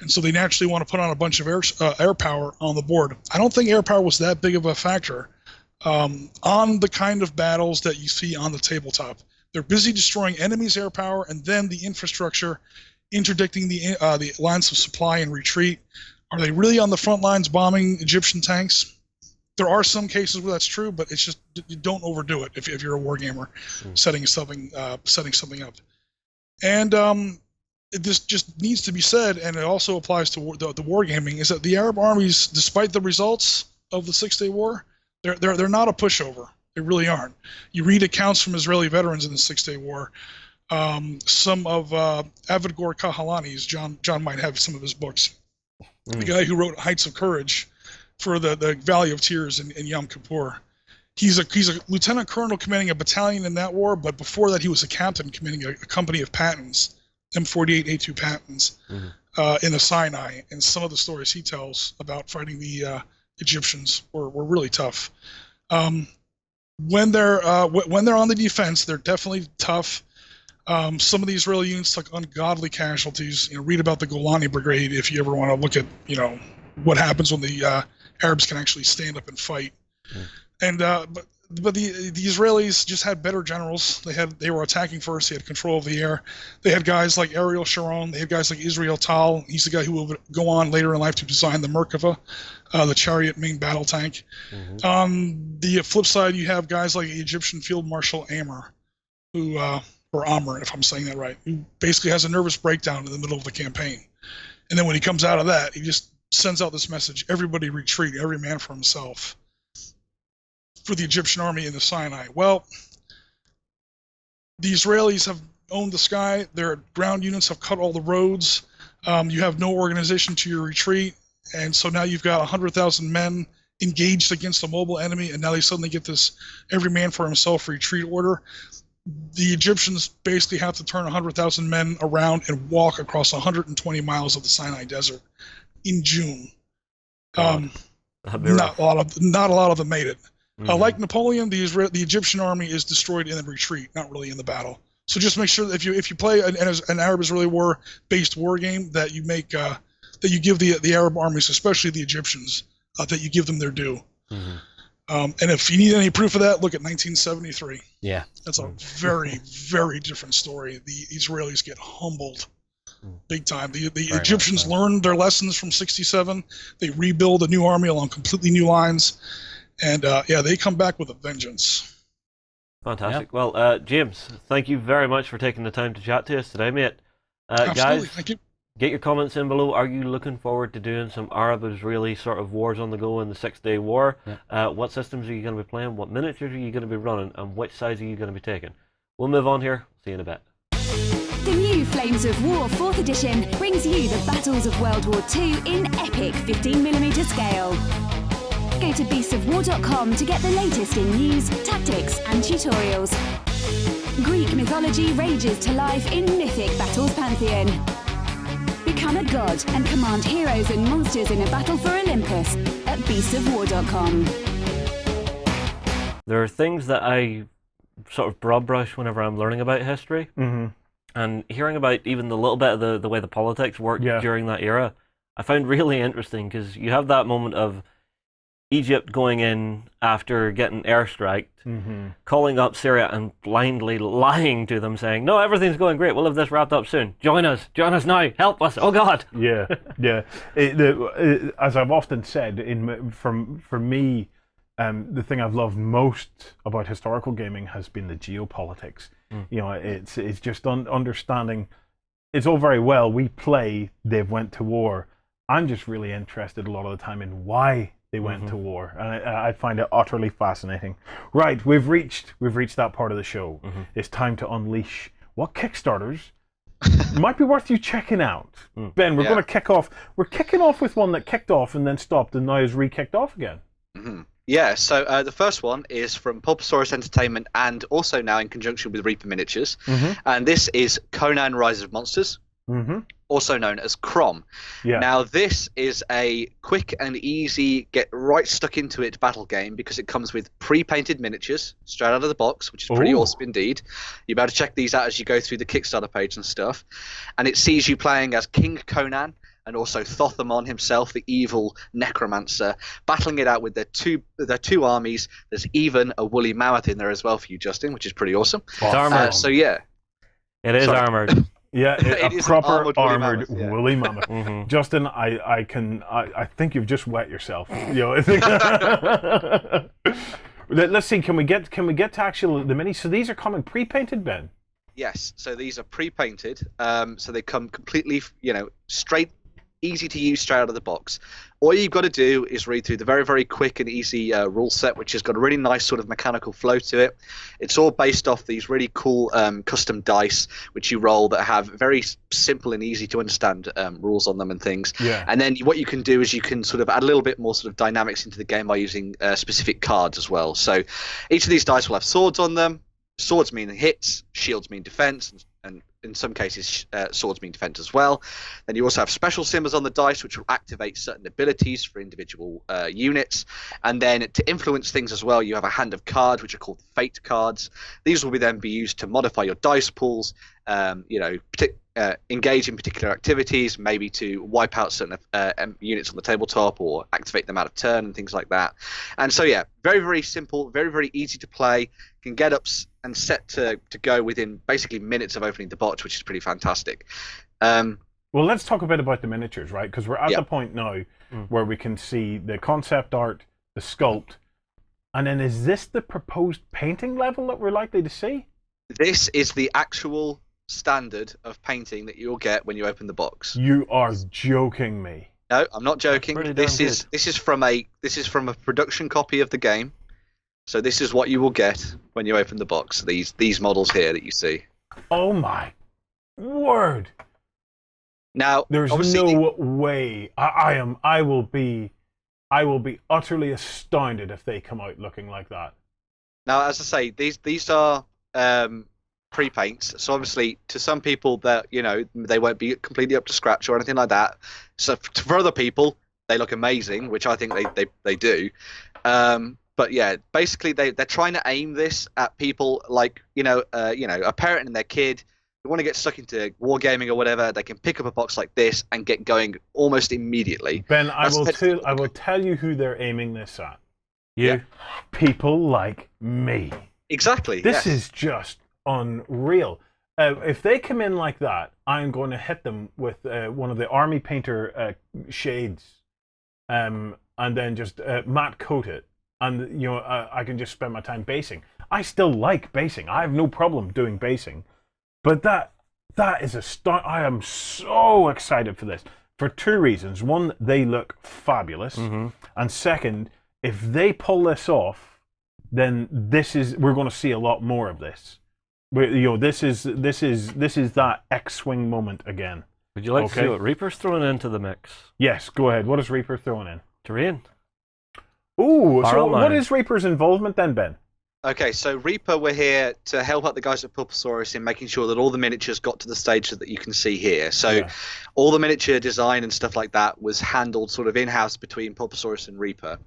and so they naturally want to put on a bunch of air power on the board. I don't think air power was that big of a factor on the kind of battles that you see on the tabletop. They're busy destroying enemies' air power and then the infrastructure, interdicting the lines of supply and retreat. Are they really on the front lines bombing Egyptian tanks? There are some cases where that's true, but it's just, you don't overdo it if you're a wargamer setting something up. And this just needs to be said, and it also applies to the wargaming, is that the Arab armies, despite the results of the Six-Day War, they're not a pushover. They really aren't. You read accounts from Israeli veterans in the Six-Day War. Some of Avigdor Kahalani's, John might have some of his books. The guy who wrote Heights of Courage for the Valley of Tears in Yom Kippur. He's a lieutenant colonel commanding a battalion in that war, but before that he was a captain commanding a company of Pattons, M48A2 Pattons, in the Sinai. And some of the stories he tells about fighting the Egyptians were really tough. When they're on the defense, they're definitely tough. Some of the Israeli units took ungodly casualties. Read about the Golani Brigade if you ever want to look at what happens when the Arabs can actually stand up and fight. And but the Israelis just had better generals. They were attacking first. They had control of the air. They had guys like Ariel Sharon. They had guys like Israel Tal. He's the guy who will go on later in life to design the Merkava, the chariot main battle tank. On the flip side, you have guys like Egyptian Field Marshal Amr, who or Amr, if I'm saying that right, who basically has a nervous breakdown in the middle of the campaign. And then when he comes out of that, he just sends out this message: everybody retreat, every man for himself, for the Egyptian army in the Sinai. Well, the Israelis have owned the sky. Their ground units have cut all the roads. You have no organization to your retreat. And so now you've got 100,000 men engaged against a mobile enemy, and now they suddenly get this every man for himself retreat order. The Egyptians basically have to turn 100,000 men around and walk across 120 miles of the Sinai Desert in June. Not a lot of them made it. Like Napoleon, the Egyptian army is destroyed in the retreat, not really in the battle. So just make sure that if you play an Arab-Israeli war-based war game, that you make that you give the Arab armies, especially the Egyptians, that you give them their due. And if you need any proof of that, look at 1973. Yeah, that's a very, very different story. The Israelis get humbled big time. The Egyptians learned their lessons from 67. They rebuild a new army along completely new lines. And they come back with a vengeance. Fantastic. Well, James, thank you very much for taking the time to chat to us today, mate. Absolutely, guys, thank you. Get your comments in below. Are you looking forward to doing some Arab-Israeli sort of wars on the go in the Six-Day War? What systems are you going to be playing? What miniatures are you going to be running? And which sides are you going to be taking? We'll move on here. See you in a bit. The new Flames of War 4th edition brings you the battles of World War II in epic 15mm scale. Go to beastsofwar.com to get the latest in news, tactics, and tutorials. Greek mythology rages to life in mythic battles pantheon. Become a god and command heroes and monsters in a battle for Olympus at beastsofwar.com. There are things that I sort of broad brush whenever I'm learning about history, and hearing about even the little bit of the way the politics worked during that era, I found really interesting, because you have that moment of Egypt going in after getting airstriked, calling up Syria and blindly lying to them, saying, "No, everything's going great. We'll have this wrapped up soon. Join us now. Help us. Oh God." Yeah. As I've often said, for me, the thing I've loved most about historical gaming has been the geopolitics. It's just understanding. It's all very well we play. They've went to war. I'm just really interested a lot of the time in why they went to war, and I find it utterly fascinating. Right, we've reached that part of the show. It's time to unleash what Kickstarters might be worth you checking out. Ben, we're going to kick off. We're kicking off with one that kicked off and then stopped, and now is re-kicked off again. Yeah, so the first one is from Pulposaurus Entertainment, and also now in conjunction with Reaper Miniatures, and this is Conan Rise of Monsters. Also known as Crom. Now this is a quick and easy get right stuck into it battle game, because it comes with pre-painted miniatures straight out of the box, which is pretty awesome indeed. You'll be able to check these out as you go through the Kickstarter page and stuff. And it sees you playing as King Conan, and also Thothamon himself, the evil necromancer, battling it out with their two armies. There's even a woolly mammoth in there as well for you, Justin, which is pretty awesome. It's armored. So yeah, it is armored. Yeah, It a is an proper armored woolly mammoth. Mhm. Justin, I think you've just wet yourself. I think. Let's see. Can we get to actual the minis? So these are coming pre-painted, Ben. Yes, so these are pre-painted, so they come completely, straight, easy to use straight out of the box. All you've got to do is read through the very, very quick and easy rule set, which has got a really nice sort of mechanical flow to it. It's all based off these really cool custom dice, which you roll that have very simple and easy to understand rules on them and things. Yeah. And then what you can do is you can sort of add a little bit more sort of dynamics into the game by using specific cards as well. So each of these dice will have swords on them. Swords mean hits, shields mean defense, and in some cases swords mean defense as well. Then you also have special symbols on the dice which will activate certain abilities for individual units. And then to influence things as well, you have a hand of cards which are called fate cards. These will then be used to modify your dice pools, engage in particular activities, maybe to wipe out certain units on the tabletop or activate them out of turn and things like that. And so yeah, very, very simple, very, very easy to play, can get up and set to go within basically minutes of opening the box, which is pretty fantastic. Well, let's talk a bit about the miniatures, right? Because we're at the point now where we can see the concept art, the sculpt, and then is this the proposed painting level that we're likely to see? This is the actual standard of painting that you'll get when you open the box. You are joking me. No, I'm not joking. This is from a production copy of the game. So this is what you will get when you open the box. These models here that you see. Oh my word! Now there's no way. I will be utterly astounded if they come out looking like that. Now, as I say, these are pre-paints. So obviously, to some people that they won't be completely up to scratch or anything like that. So for other people, they look amazing, which I think they do. But yeah, basically they're trying to aim this at people like a parent and their kid who want to get stuck into wargaming or whatever. They can pick up a box like this and get going almost immediately. Ben, I will tell you who they're aiming this at. You. Yeah. People like me. Exactly. This is just unreal. If they come in like that, I'm going to hit them with one of the army painter shades, and then just matte coat it. And I can just spend my time basing. I still like basing. I have no problem doing basing, but that is a start. I am so excited for this for two reasons. One, they look fabulous, and second, if they pull this off, then we're going to see a lot more of this. This is that X-Wing moment again. Would you like to see what Reaper's throwing into the mix? Yes, go ahead. What is Reaper throwing in? Terrain. Ooh, so what is Reaper's involvement then, Ben? Okay, so Reaper, we're here to help out the guys at Pulposaurus in making sure that all the miniatures got to the stage that you can see here. So all the miniature design and stuff like that was handled sort of in-house between Pulposaurus and Reaper.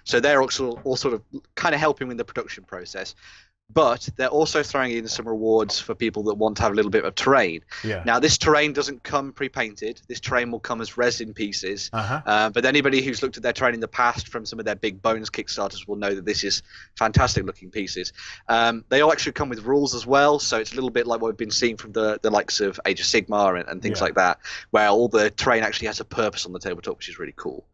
So they're also all sort of kind of helping with the production process. But they're also throwing in some rewards for people that want to have a little bit of terrain. Yeah. Now, this terrain doesn't come pre-painted. This terrain will come as resin pieces. But anybody who's looked at their terrain in the past from some of their big bonus Kickstarters will know that this is fantastic-looking pieces. They all actually come with rules as well, so it's a little bit like what we've been seeing from the likes of Age of Sigmar and things like that, where all the terrain actually has a purpose on the tabletop, which is really cool.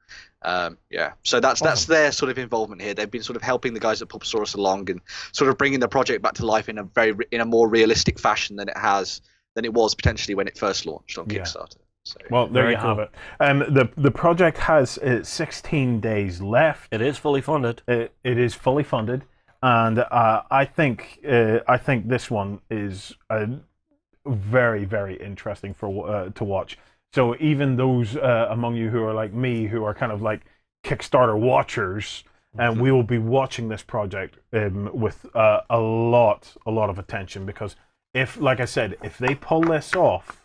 So that's their sort of involvement here. They've been sort of helping the guys at Pulposaurus along and sort of bringing the project back to life in a more realistic fashion than it was potentially when it first launched on Kickstarter. So, well, there you have it. The project has 16 days left. It is fully funded. It is fully funded, and I think this one is very, very interesting to watch. So even those among you who are like me, who are kind of like Kickstarter watchers, and we will be watching this project with a lot of attention, because like I said, if they pull this off,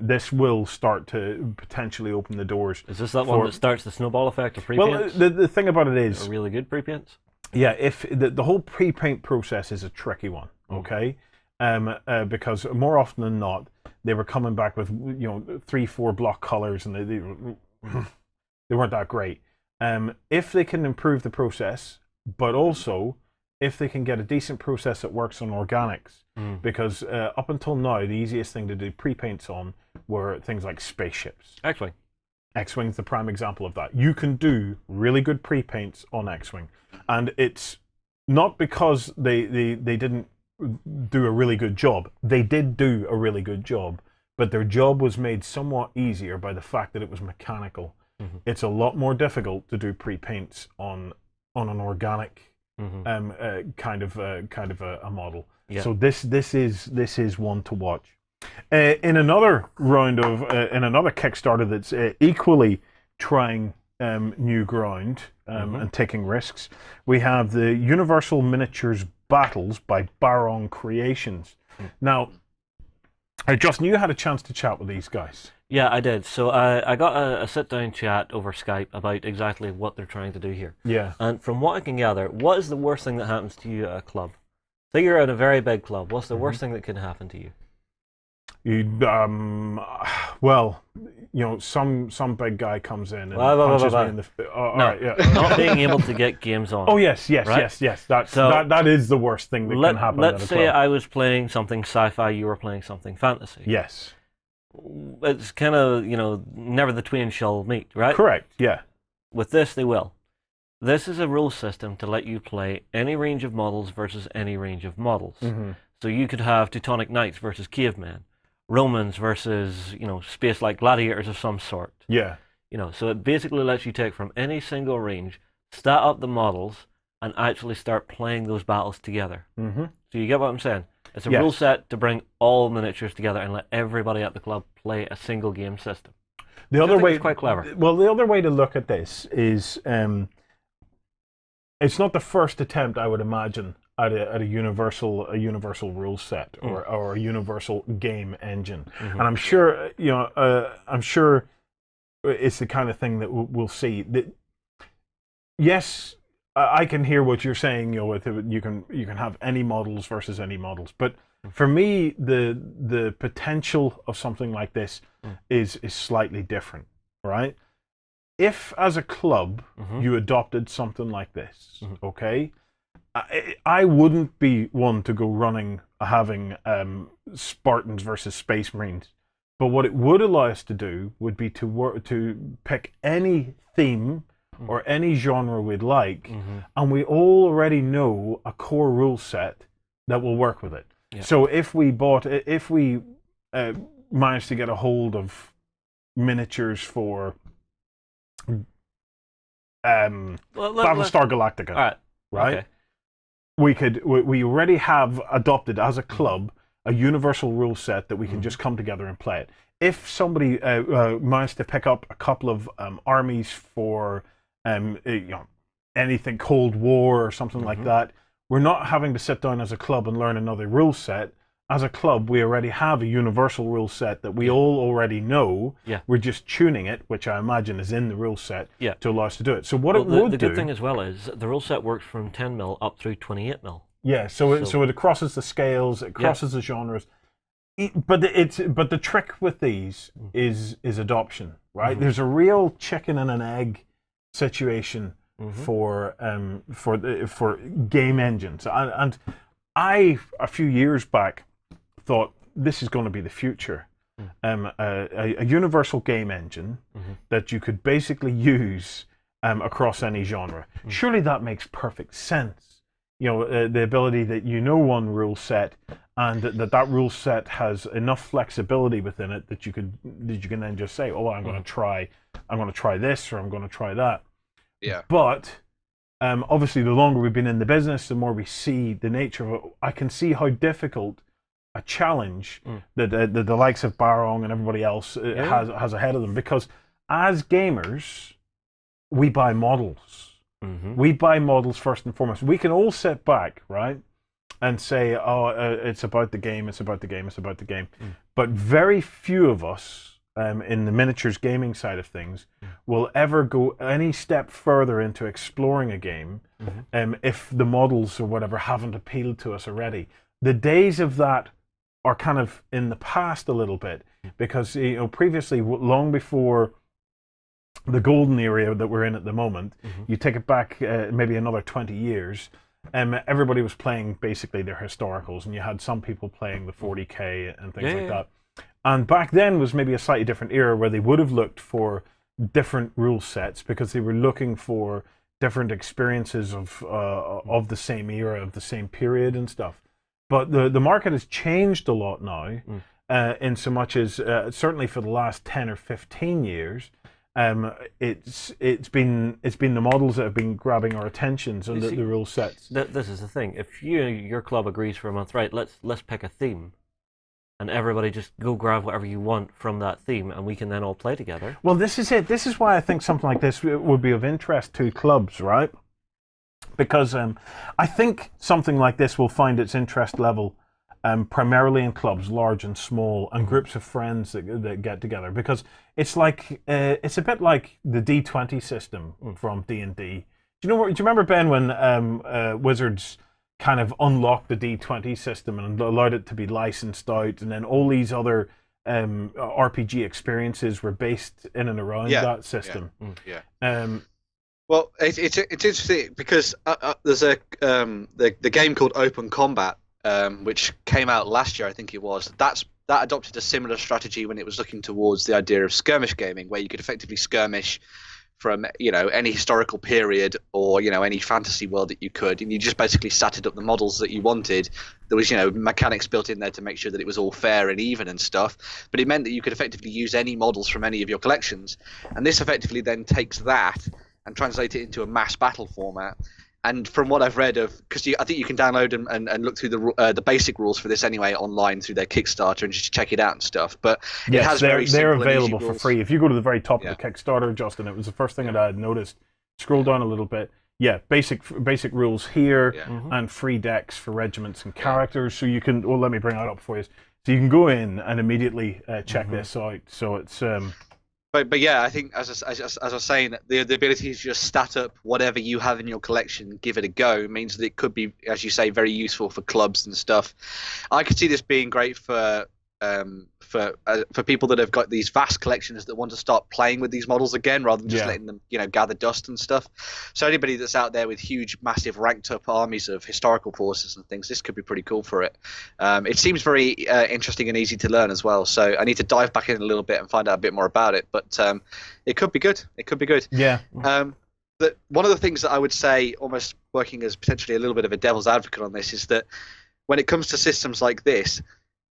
this will start to potentially open the doors. Is this that one that starts the snowball effect of pre-paints? Well, the thing about it is, are really good pre-paints? Yeah, if the whole pre-paint process is a tricky one, okay? Because more often than not, they were coming back with 3-4 block colors, and they weren't that great. If they can improve the process, but also if they can get a decent process that works on organics, because up until now, the easiest thing to do pre-paints on were things like spaceships. X-Wing. X-Wing's the prime example of that. You can do really good pre-paints on X-Wing, and it's not because they didn't do a really good job. They did do a really good job, but their job was made somewhat easier by the fact that it was mechanical. It's a lot more difficult to do pre-paints on an organic kind of a model. Yeah. So this is one to watch. In another round of in another Kickstarter that's equally trying new ground and taking risks, we have the Universal Miniatures Battles by Baron Creations. Now, Justin, you had a chance to chat with these guys. Yeah, I did. So I got a sit-down chat over Skype about exactly what they're trying to do here. Yeah. And from what I can gather, what is the worst thing that happens to you at a club? Say you're at a very big club. What's the worst thing that can happen to you? Well, some big guy comes in and punches me in the. Right, yeah. Not being able to get games on. Oh yes. That is the worst thing that can happen. Let's say I was playing something sci-fi, you were playing something fantasy. Yes. It's kind of never the twain shall meet, right? Correct. Yeah. With this, they will. This is a rule system to let you play any range of models versus any range of models. So you could have Teutonic Knights versus Cavemen. Romans versus, space-like gladiators of some sort. Yeah. So it basically lets you take from any single range, stat up the models, and actually start playing those battles together. So you get what I'm saying? It's a rule set to bring all miniatures together and let everybody at the club play a single game system. The other way, it's quite clever. Well, the other way to look at this is, it's not the first attempt, I would imagine, at a universal rule set or a universal game engine, and I'm sure it's the kind of thing that we'll see. That yes, I can hear what you're saying. You can have any models versus any models, but for me, the potential of something like this is slightly different, right? If as a club you adopted something like this, okay. I wouldn't be one to go having Spartans versus Space Marines, but what it would allow us to do would be to pick any theme or any genre we'd like, and we already know a core rule set that will work with it. Yeah. So if we managed to get a hold of miniatures for Battlestar Galactica, right? Okay. We already have adopted as a club a universal rule set that we can just come together and play it. If somebody managed to pick up a couple of armies for anything Cold War or something like that, we're not having to sit down as a club and learn another rule set. As a club, we already have a universal rule set that we all already know. Yeah. We're just tuning it, which I imagine is in the rule set, to allow us to do it. So the good thing as well is the rule set works from 10 mil up through 28 mil. Yeah, so it crosses the scales, it crosses the genres. But the trick with these is adoption, right? There's a real chicken and an egg situation for game engines, and I a few years back thought this is going to be the future. A universal game engine that you could basically use across any genre. Surely that makes perfect sense. The ability that one rule set and that rule set has enough flexibility within it that you can then just say, oh, I'm going to try this or I'm going to try that. Yeah. But obviously, the longer we've been in the business, the more we see the nature of it. I can see how difficult a challenge that the likes of Barong and everybody else has ahead of them. Because as gamers, we buy models. We buy models first and foremost. We can all sit back, right, and say, "Oh, it's about the game. It's about the game. It's about the game." But very few of us in the miniatures gaming side of things will ever go any step further into exploring a game if the models or whatever haven't appealed to us already. The days of that are kind of in the past a little bit, because previously, long before the golden era that we're in at the moment, you take it back maybe another 20 years, everybody was playing basically their historicals, and you had some people playing the 40k and things like that. And back then was maybe a slightly different era where they would have looked for different rule sets, because they were looking for different experiences of the same era, of the same period and stuff. But the market has changed a lot now, in so much as certainly for the last 10 or 15 years, it's been the models that have been grabbing our attentions, and the rule sets. This is the thing. If your club agrees for a month, right? Let's pick a theme, and everybody just go grab whatever you want from that theme, and we can then all play together. Well, this is it. This is why I think something like this would be of interest to clubs, right? Because I think something like this will find its interest level primarily in clubs, large and small, and groups of friends that get together. Because it's like it's a bit like the D20 system from D&D. Do you remember, Ben, when Wizards kind of unlocked the D20 system and allowed it to be licensed out, and then all these other RPG experiences were based in and around that system? Well, it's interesting because there's the game called Open Combat, which came out last year, I think it was. That adopted a similar strategy when it was looking towards the idea of skirmish gaming, where you could effectively skirmish from any historical period or any fantasy world that you could, and you just basically satted up the models that you wanted. There was mechanics built in there to make sure that it was all fair and even and stuff, but it meant that you could effectively use any models from any of your collections, and this effectively then takes that and translate it into a mass battle format. And from what I've read because I think you can download and look through the basic rules for this anyway online through their Kickstarter and just check it out and stuff. But it has they're available for free. If you go to the very top of the Kickstarter, Justin, it was the first thing that I had noticed. Scroll down a little bit. Yeah, basic rules here, and free decks for regiments and characters. So you can. Well, let me bring that up for you. So you can go in and immediately check this out. So it's. But yeah, I think as I was saying, the ability to just stat up whatever you have in your collection, give it a go, means that it could be, as you say, very useful for clubs and stuff. I could see this being great for people that have got these vast collections that want to start playing with these models again, rather than just letting them gather dust and stuff. So anybody that's out there with huge, massive, ranked up armies of historical forces and things, this could be pretty cool for it. It seems very interesting and easy to learn as well. So I need to dive back in a little bit and find out a bit more about it. But it could be good. It could be good. Yeah. But one of the things that I would say, almost working as potentially a little bit of a devil's advocate on this, is that when it comes to systems like this,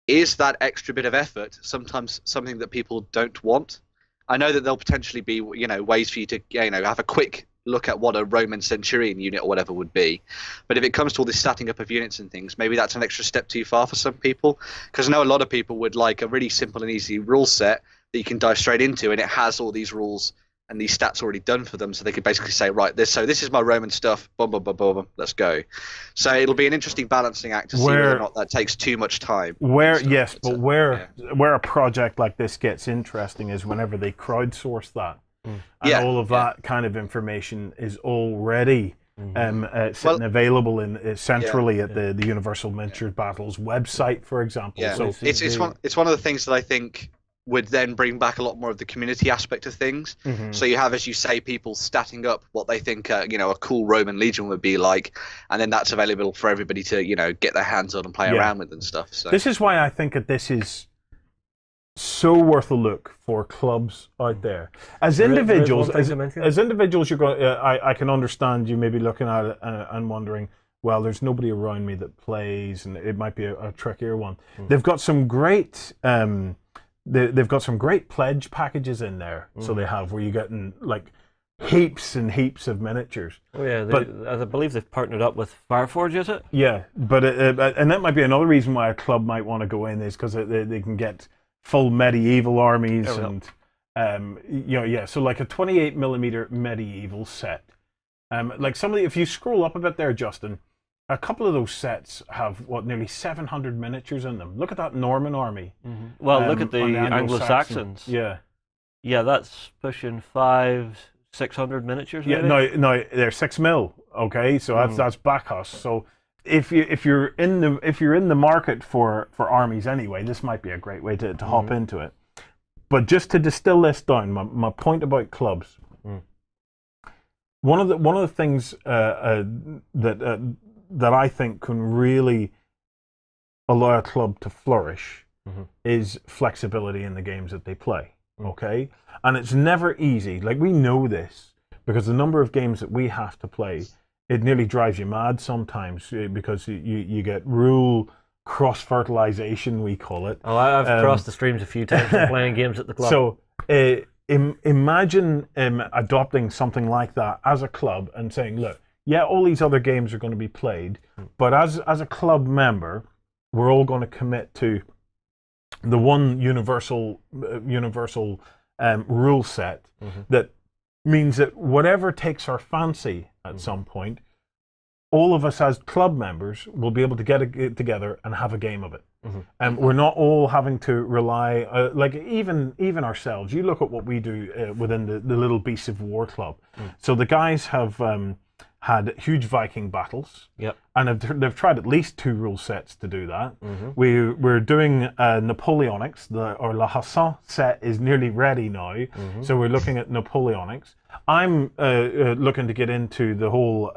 is that extra bit of effort sometimes something that people don't want? I know that there'll potentially be, ways for you to, have a quick look at what a Roman centurion unit or whatever would be. But if it comes to all this statting up of units and things, maybe that's an extra step too far for some people. Because I know a lot of people would like a really simple and easy rule set that you can dive straight into, and it has all these rules and these stats already done for them, so they could basically say, right, this is my Roman stuff, boom, boom, boom, boom, let's go. So it'll be an interesting balancing act to see whether or not that takes too much time. Where a project like this gets interesting is whenever they crowdsource that, and all of that kind of information is already sitting available centrally at the Universal Miniature Battles website, for example. Yeah. So it's one of the things that I think would then bring back a lot more of the community aspect of things. So you have, as you say, people statting up what they think a cool Roman legion would be like, and then that's available for everybody to get their hands on and play around with and stuff. So this is why I think that this is so worth a look for clubs out there. As individuals, you're going. I can understand you maybe looking at it and wondering, well, there's nobody around me that plays, and it might be a trickier one. They've got some great. They've got some great pledge packages in there. So they have, where you get like heaps and heaps of miniatures. Oh yeah, I believe they've partnered up with Fireforge, is it? Yeah, but and that might be another reason why a club might want to go in, is because they can get full medieval armies so like a 28mm medieval set. Like if you scroll up a bit there, Justin, a couple of those sets have nearly 700 miniatures in them. Look at that Norman army. Well, look at the Anglo-Saxons. Yeah, that's pushing 500-600 miniatures. Yeah, maybe? no, they're 6 mil. Okay, so that's Bacchus. So if you're in the market for armies anyway, this might be a great way to hop into it. But just to distill this down, my point about clubs. One of the things that I think can really allow a club to flourish is flexibility in the games that they play. Okay, and it's never easy. Like, we know this because the number of games that we have to play, it nearly drives you mad sometimes because you get rule cross-fertilization, we call it. Oh, I've crossed the streams a few times from playing games at the club. So imagine adopting something like that as a club and saying, look, yeah, all these other games are going to be played, but as a club member, we're all going to commit to the one universal rule set that means that whatever takes our fancy at some point, all of us as club members will be able to get together and have a game of it. And we're not all having to rely, like even ourselves. You look at what we do within the little Beasts of War club. So the guys have had huge Viking battles. Yep. And they've tried at least 2 rule sets to do that. We're doing Napoleonics. Our La Hassan set is nearly ready now. So we're looking at Napoleonics. I'm looking to get into the whole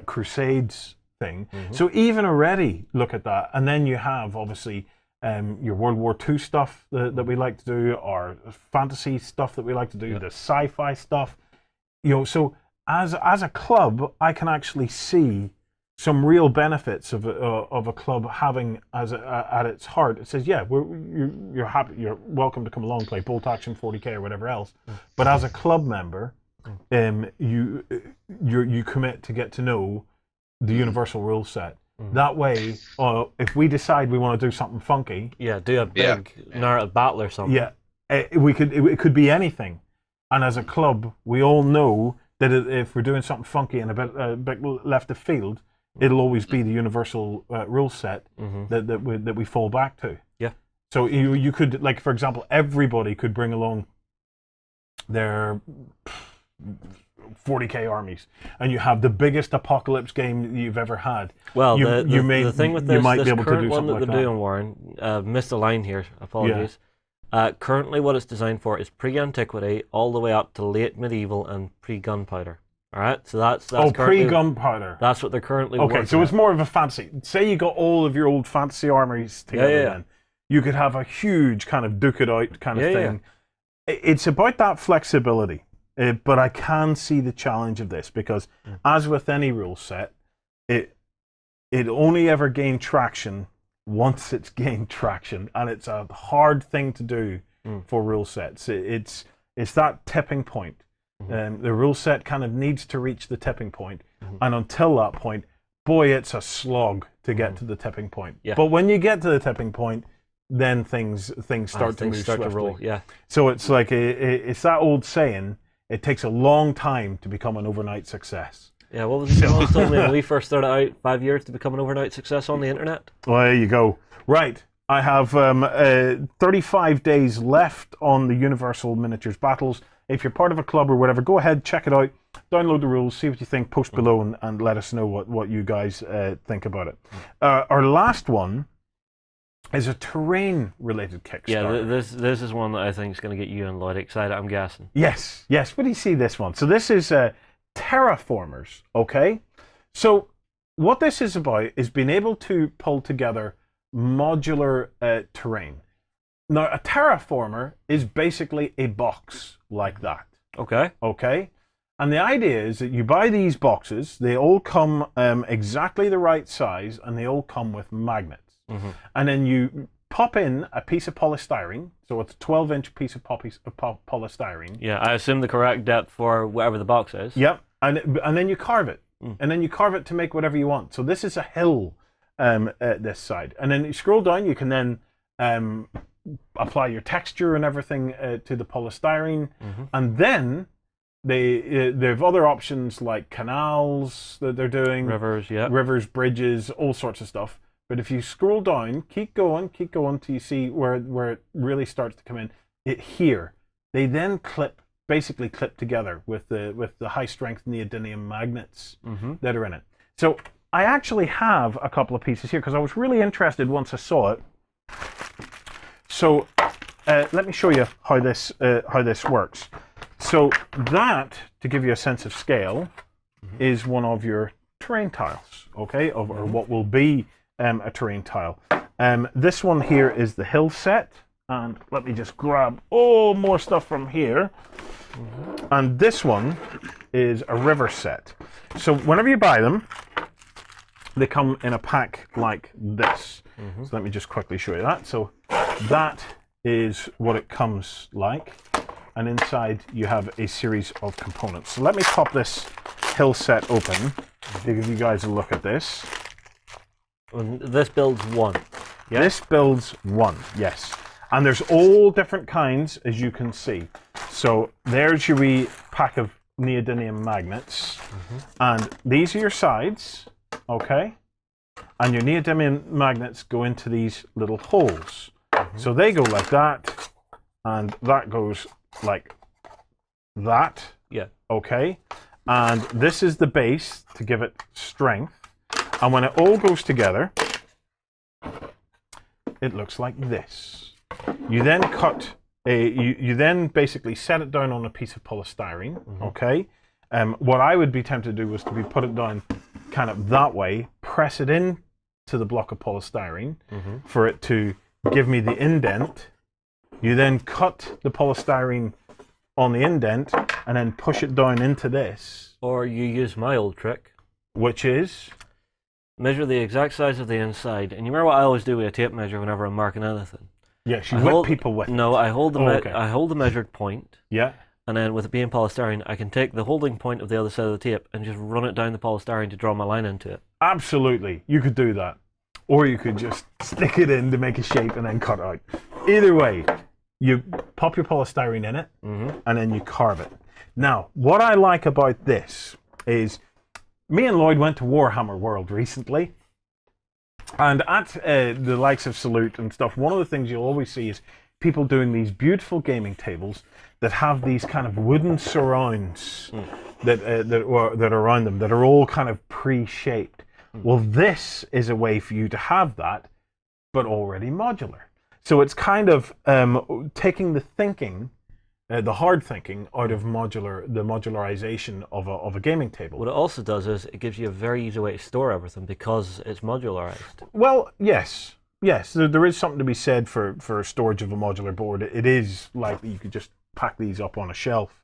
Crusades thing. So even already look at that. And then you have, obviously, your World War II stuff that we like to do, our fantasy stuff that we like to do, the sci-fi stuff. So as a club, I can actually see some real benefits of a club having at its heart. It says, yeah, you're happy, you're welcome to come along, play Bolt Action 40k or whatever else. But as a club member, you commit to get to know the universal rule set. That way, if we decide we want to do something funky, do a big narrative battle or something. It could be anything. And as a club, we all know that if we're doing something funky and a bit left of field, it'll always be the universal rule set that we fall back to. Yeah. So you could, like, for example, everybody could bring along their 40k armies, and you have the biggest apocalypse game you've ever had. Well, the thing with this, might this be able current to do one something that like they're that. doing, Warren, missed a line here, apologies. Currently what it's designed for is pre-antiquity all the way up to late medieval and pre-gunpowder. All right, so that's pre-gunpowder. That's what they're currently okay. working So it's at. more of a fantasy. Say you got all of your old fantasy armies together, then you could have a huge kind of duke it out kind of thing. It's about that flexibility, but I can see the challenge of this because, as with any rule set, it only ever gained traction once it's gained traction, and it's a hard thing to do for rule sets. It's that tipping point. The rule set kind of needs to reach the tipping point, and until that point, boy, it's a slog to get to the tipping point. But when you get to the tipping point, then things start to move swiftly. To roll. So it's like it's that old saying: it takes a long time to become an overnight success. Yeah, what was it you told me when we first started out 5 years to become an overnight success on the internet? Well, there you go. Right, I have 35 days left on the Universal Miniatures Battles. If you're part of a club or whatever, go ahead, check it out, download the rules, see what you think, post below and let us know what you guys think about it. Our last one is a terrain-related Kickstarter. Yeah, this is one that I think is going to get you and Lloyd excited, I'm guessing. Yes. Where do you see this one? So this is Terraformers, okay? So what this is about is being able to pull together modular terrain. Now, a terraformer is basically a box like that. Okay. Okay? And the idea is that you buy these boxes, they all come exactly the right size, and they all come with magnets. And then you pop in a piece of polystyrene, so it's a 12-inch piece of polystyrene. Yeah, I assume the correct depth for whatever the box is. Yep, and then you carve it. And then you carve it to make whatever you want. So this is a hill this side. And then you scroll down, you can then apply your texture and everything to the polystyrene. And then they have other options like canals that they're doing. Rivers, bridges, all sorts of stuff. But if you scroll down, keep going till you see where it really starts to come in. Here, they then basically clip together with the high strength neodymium magnets that are in it. So I actually have a couple of pieces here because I was really interested once I saw it. So let me show you how this works. So that, to give you a sense of scale, is one of your terrain tiles, okay, or what will be a terrain tile. This one here is the hill set, and let me just grab more stuff from here. And this one is a river set. So whenever you buy them, they come in a pack like this. So let me just quickly show you that. So that is what it comes like, and inside you have a series of components. So let me pop this hill set open to give you guys a look at this. And this builds one. Yeah? This builds one, yes. And there's all different kinds, as you can see. So there's your wee pack of neodymium magnets. And these are your sides, okay? And your neodymium magnets go into these little holes. So they go like that, and that goes like that. Yeah. Okay? And this is the base to give it strength. And when it all goes together, it looks like this. You then you then basically set it down on a piece of polystyrene, okay? What I would be tempted to do was to put it down kind of that way, press it in to the block of polystyrene for it to give me the indent. You then cut the polystyrene on the indent and then push it down into this. Or you use my old trick. Which is? Measure the exact size of the inside. And you remember what I always do with a tape measure whenever I'm marking anything? Yes, you whip people with it. No, I hold the okay. I hold the measured point. Yeah. And then with it being polystyrene, I can take the holding point of the other side of the tape and just run it down the polystyrene to draw my line into it. Absolutely. You could do that. Or you could just stick it in to make a shape and then cut out. Either way, you pop your polystyrene in it and then you carve it. Now, what I like about this is me and Lloyd went to Warhammer World recently. And at the likes of Salute and stuff, one of the things you'll always see is people doing these beautiful gaming tables that have these kind of wooden surrounds that are around them that are all kind of pre-shaped. Well, this is a way for you to have that, but already modular. So it's kind of taking the thinking, the hard thinking, out of the modularization of a gaming table. What it also does is it gives you a very easy way to store everything because it's modularized. Well, yes. There is something to be said for storage of a modular board. It is like you could just pack these up on a shelf.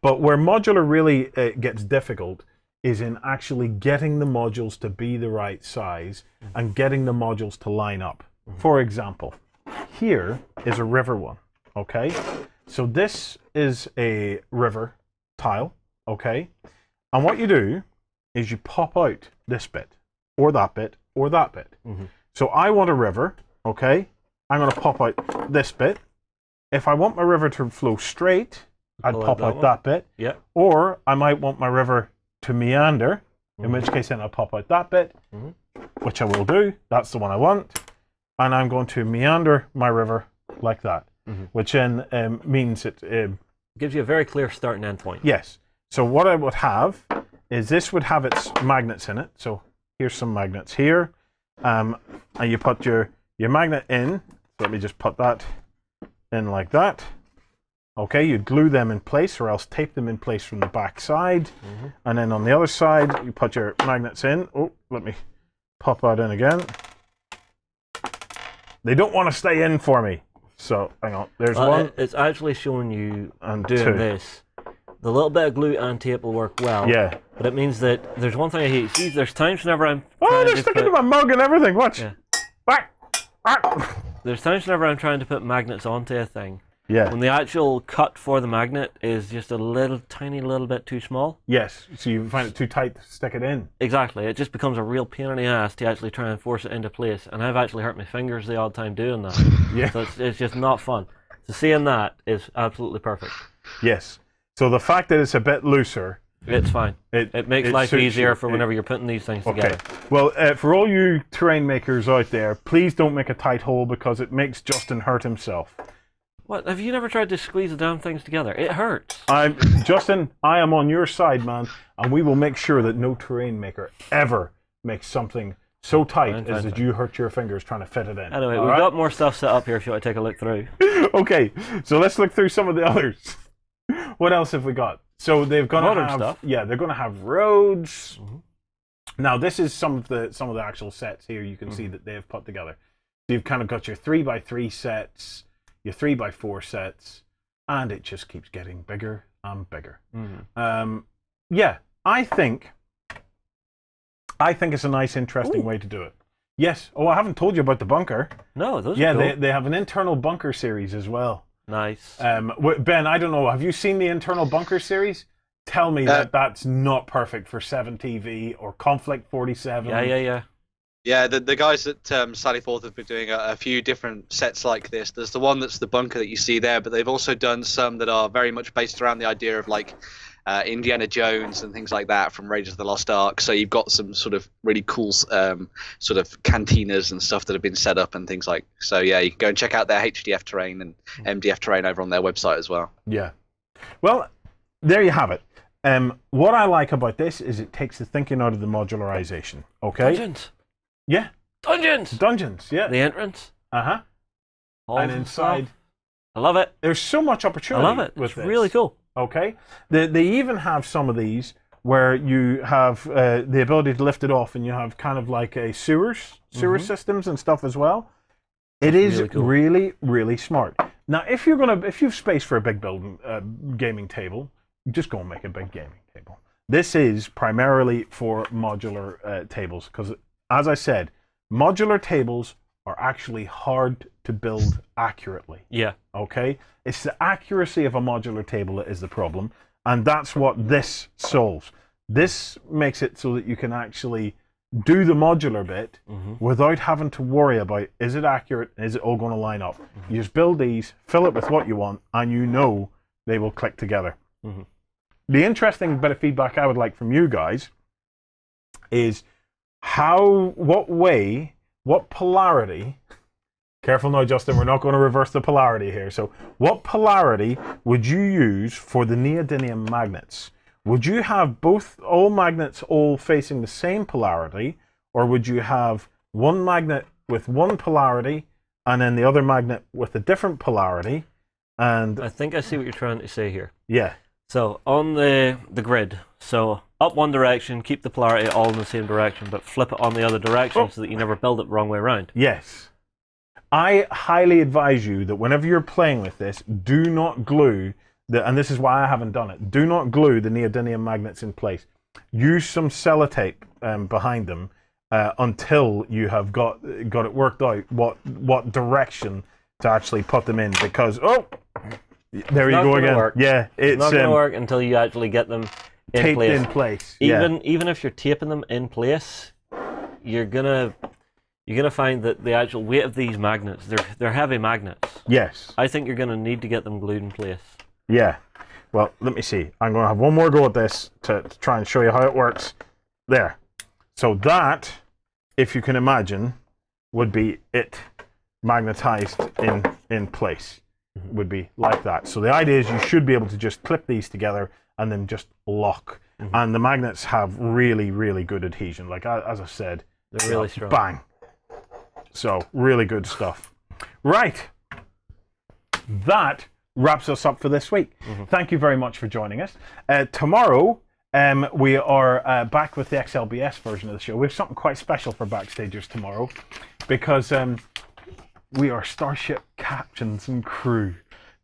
But where modular really gets difficult is in actually getting the modules to be the right size and getting the modules to line up. For example, here is a river one, okay? So this is a river tile, okay? And what you do is you pop out this bit, or that bit, or that bit. So I want a river, okay? I'm going to pop out this bit. If I want my river to flow straight, I'd pop out that bit. Yeah. Or I might want my river to meander, in which case then I'll pop out that bit, which I will do. That's the one I want. And I'm going to meander my river like that, which then means it gives you a very clear start and end point. Yes. So what I would have is this would have its magnets in it. So here's some magnets here. And you put your magnet in. So let me just put that in like that. Okay, you glue them in place or else tape them in place from the back side. And then on the other side, you put your magnets in. Oh, let me pop that in again. They don't want to stay in for me. So, hang on. There's one. It's actually showing you and doing two. this. The little bit of glue and tape will work well. Yeah. But it means that there's one thing I hate. See, there's times whenever I'm they're sticking to my mug and everything. Watch. Yeah. Back. There's times whenever I'm trying to put magnets onto a thing. Yeah. When the actual cut for the magnet is just a tiny little bit too small. Yes. So you find it too tight to stick it in. Exactly. It just becomes a real pain in the ass to actually try and force it into place. And I've actually hurt my fingers the odd time doing that. Yeah. So it's just not fun. So seeing that is absolutely perfect. Yes. So the fact that it's a bit looser. It's fine. It makes life easier for whenever you're putting these things together. Well, for all you terrain makers out there, please don't make a tight hole because it makes Justin hurt himself. What? Have you never tried to squeeze the damn things together? It hurts. Justin, I am on your side, man, and we will make sure that no terrain maker ever make something so tight as that you hurt your fingers trying to fit it in. Anyway, we've got more stuff set up here if you want to take a look through. Okay, so let's look through some of the others. What else have we got? So they've got to have stuff. Yeah, they're going to have roads. Now this is some of the actual sets here. You can see that they have put together. So you've kind of got your 3x3 sets, your 3x4 sets, and it just keeps getting bigger and bigger. Yeah, I think it's a nice, interesting way to do it. Yes. Oh, I haven't told you about the bunker. No, those are cool. They have an internal bunker series as well. Nice. Ben, I don't know. Have you seen the internal bunker series? Tell me that that's not perfect for 7TV or Conflict 47. Yeah. Yeah, the guys at Sally Forth have been doing a few different sets like this. There's the one that's the bunker that you see there, but they've also done some that are very much based around the idea of like Indiana Jones and things like that from Raiders of the Lost Ark. So you've got some sort of really cool sort of cantinas and stuff that have been set up and things like. So yeah, you can go and check out their HDF terrain and MDF terrain over on their website as well. Yeah. Well, there you have it. What I like about this is it takes the thinking out of the modularization. Okay. Dungeons. Yeah. Dungeons. Yeah. The entrance. And inside. Stuff. I love it. There's so much opportunity. I love it. It's really cool. Okay. They even have some of these where you have the ability to lift it off, and you have kind of like a sewer systems and stuff as well. It is really, cool. really smart. Now, if you've space for a big gaming table, just go and make a big gaming table. This is primarily for modular tables because, as I said, modular tables are actually hard to build accurately. Yeah. Okay? It's the accuracy of a modular table that is the problem, and that's what this solves. This makes it so that you can actually do the modular bit without having to worry about, is it accurate, is it all going to line up? You just build these, fill it with what you want, and you know they will click together. The interesting bit of feedback I would like from you guys is what polarity, careful now Justin, we're not going to reverse the polarity here, so what polarity would you use for the neodymium magnets? Would you have all magnets all facing the same polarity, or would you have one magnet with one polarity and then the other magnet with a different polarity? And I think I see what you're trying to say here. Yeah. So on the grid, so up one direction, keep the polarity all in the same direction, but flip it on the other direction so that you never build it the wrong way around. Yes. I highly advise you that whenever you're playing with this, do not glue and this is why I haven't done it, do not glue the neodymium magnets in place. Use some sellotape behind them until you have got it worked out what direction to actually put them in, because there you go again. Work. Yeah, it's not going to work until you actually get them taped in place. Even if you're taping them in place, you're gonna find that the actual weight of these magnets, they're heavy magnets. Yes. I think you're gonna need to get them glued in place. Yeah. Well, let me see. I'm going to have one more go at this to try and show you how it works. There. So that, if you can imagine, would be it magnetized in place. Would be like that. So the idea is you should be able to just clip these together and then just lock. And the magnets have really good adhesion. Like as I said, they're really strong. Bang. So really good stuff. Right. That wraps us up for this week. Thank you very much for joining us. Tomorrow we are back with the XLBS version of the show. We have something quite special for Backstagers tomorrow, because we are Starship captains and crew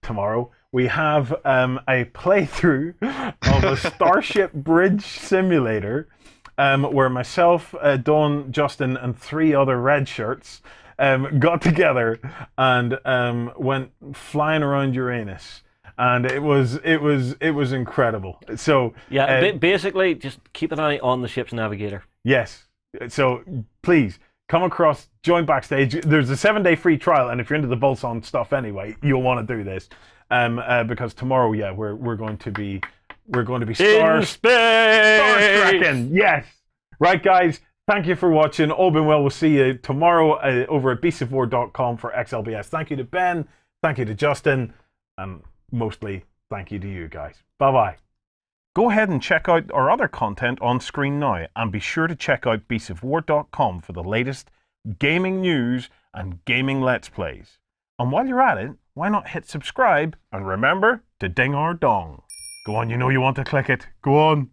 tomorrow. We have a playthrough of a Starship Bridge Simulator where myself, Dawn, Justin, and 3 other red shirts got together and went flying around Uranus, and it was incredible. So yeah, basically just keep an eye on the ship's navigator. Yes. So please come across, join Backstage. There's a 7-day free trial, and if you're into the Wolsung stuff anyway, you'll want to do this because tomorrow, we're going to be in space. Star-trekking. Yes. Right, guys. Thank you for watching. All been well. We'll see you tomorrow over at beastsofwar.com for XLBS. Thank you to Ben. Thank you to Justin. And mostly, thank you to you guys. Bye-bye. Go ahead and check out our other content on screen now, and be sure to check out beastsofwar.com for the latest gaming news and gaming Let's Plays. And while you're at it, why not hit subscribe and remember to ding our dong. Go on, you know you want to click it. Go on.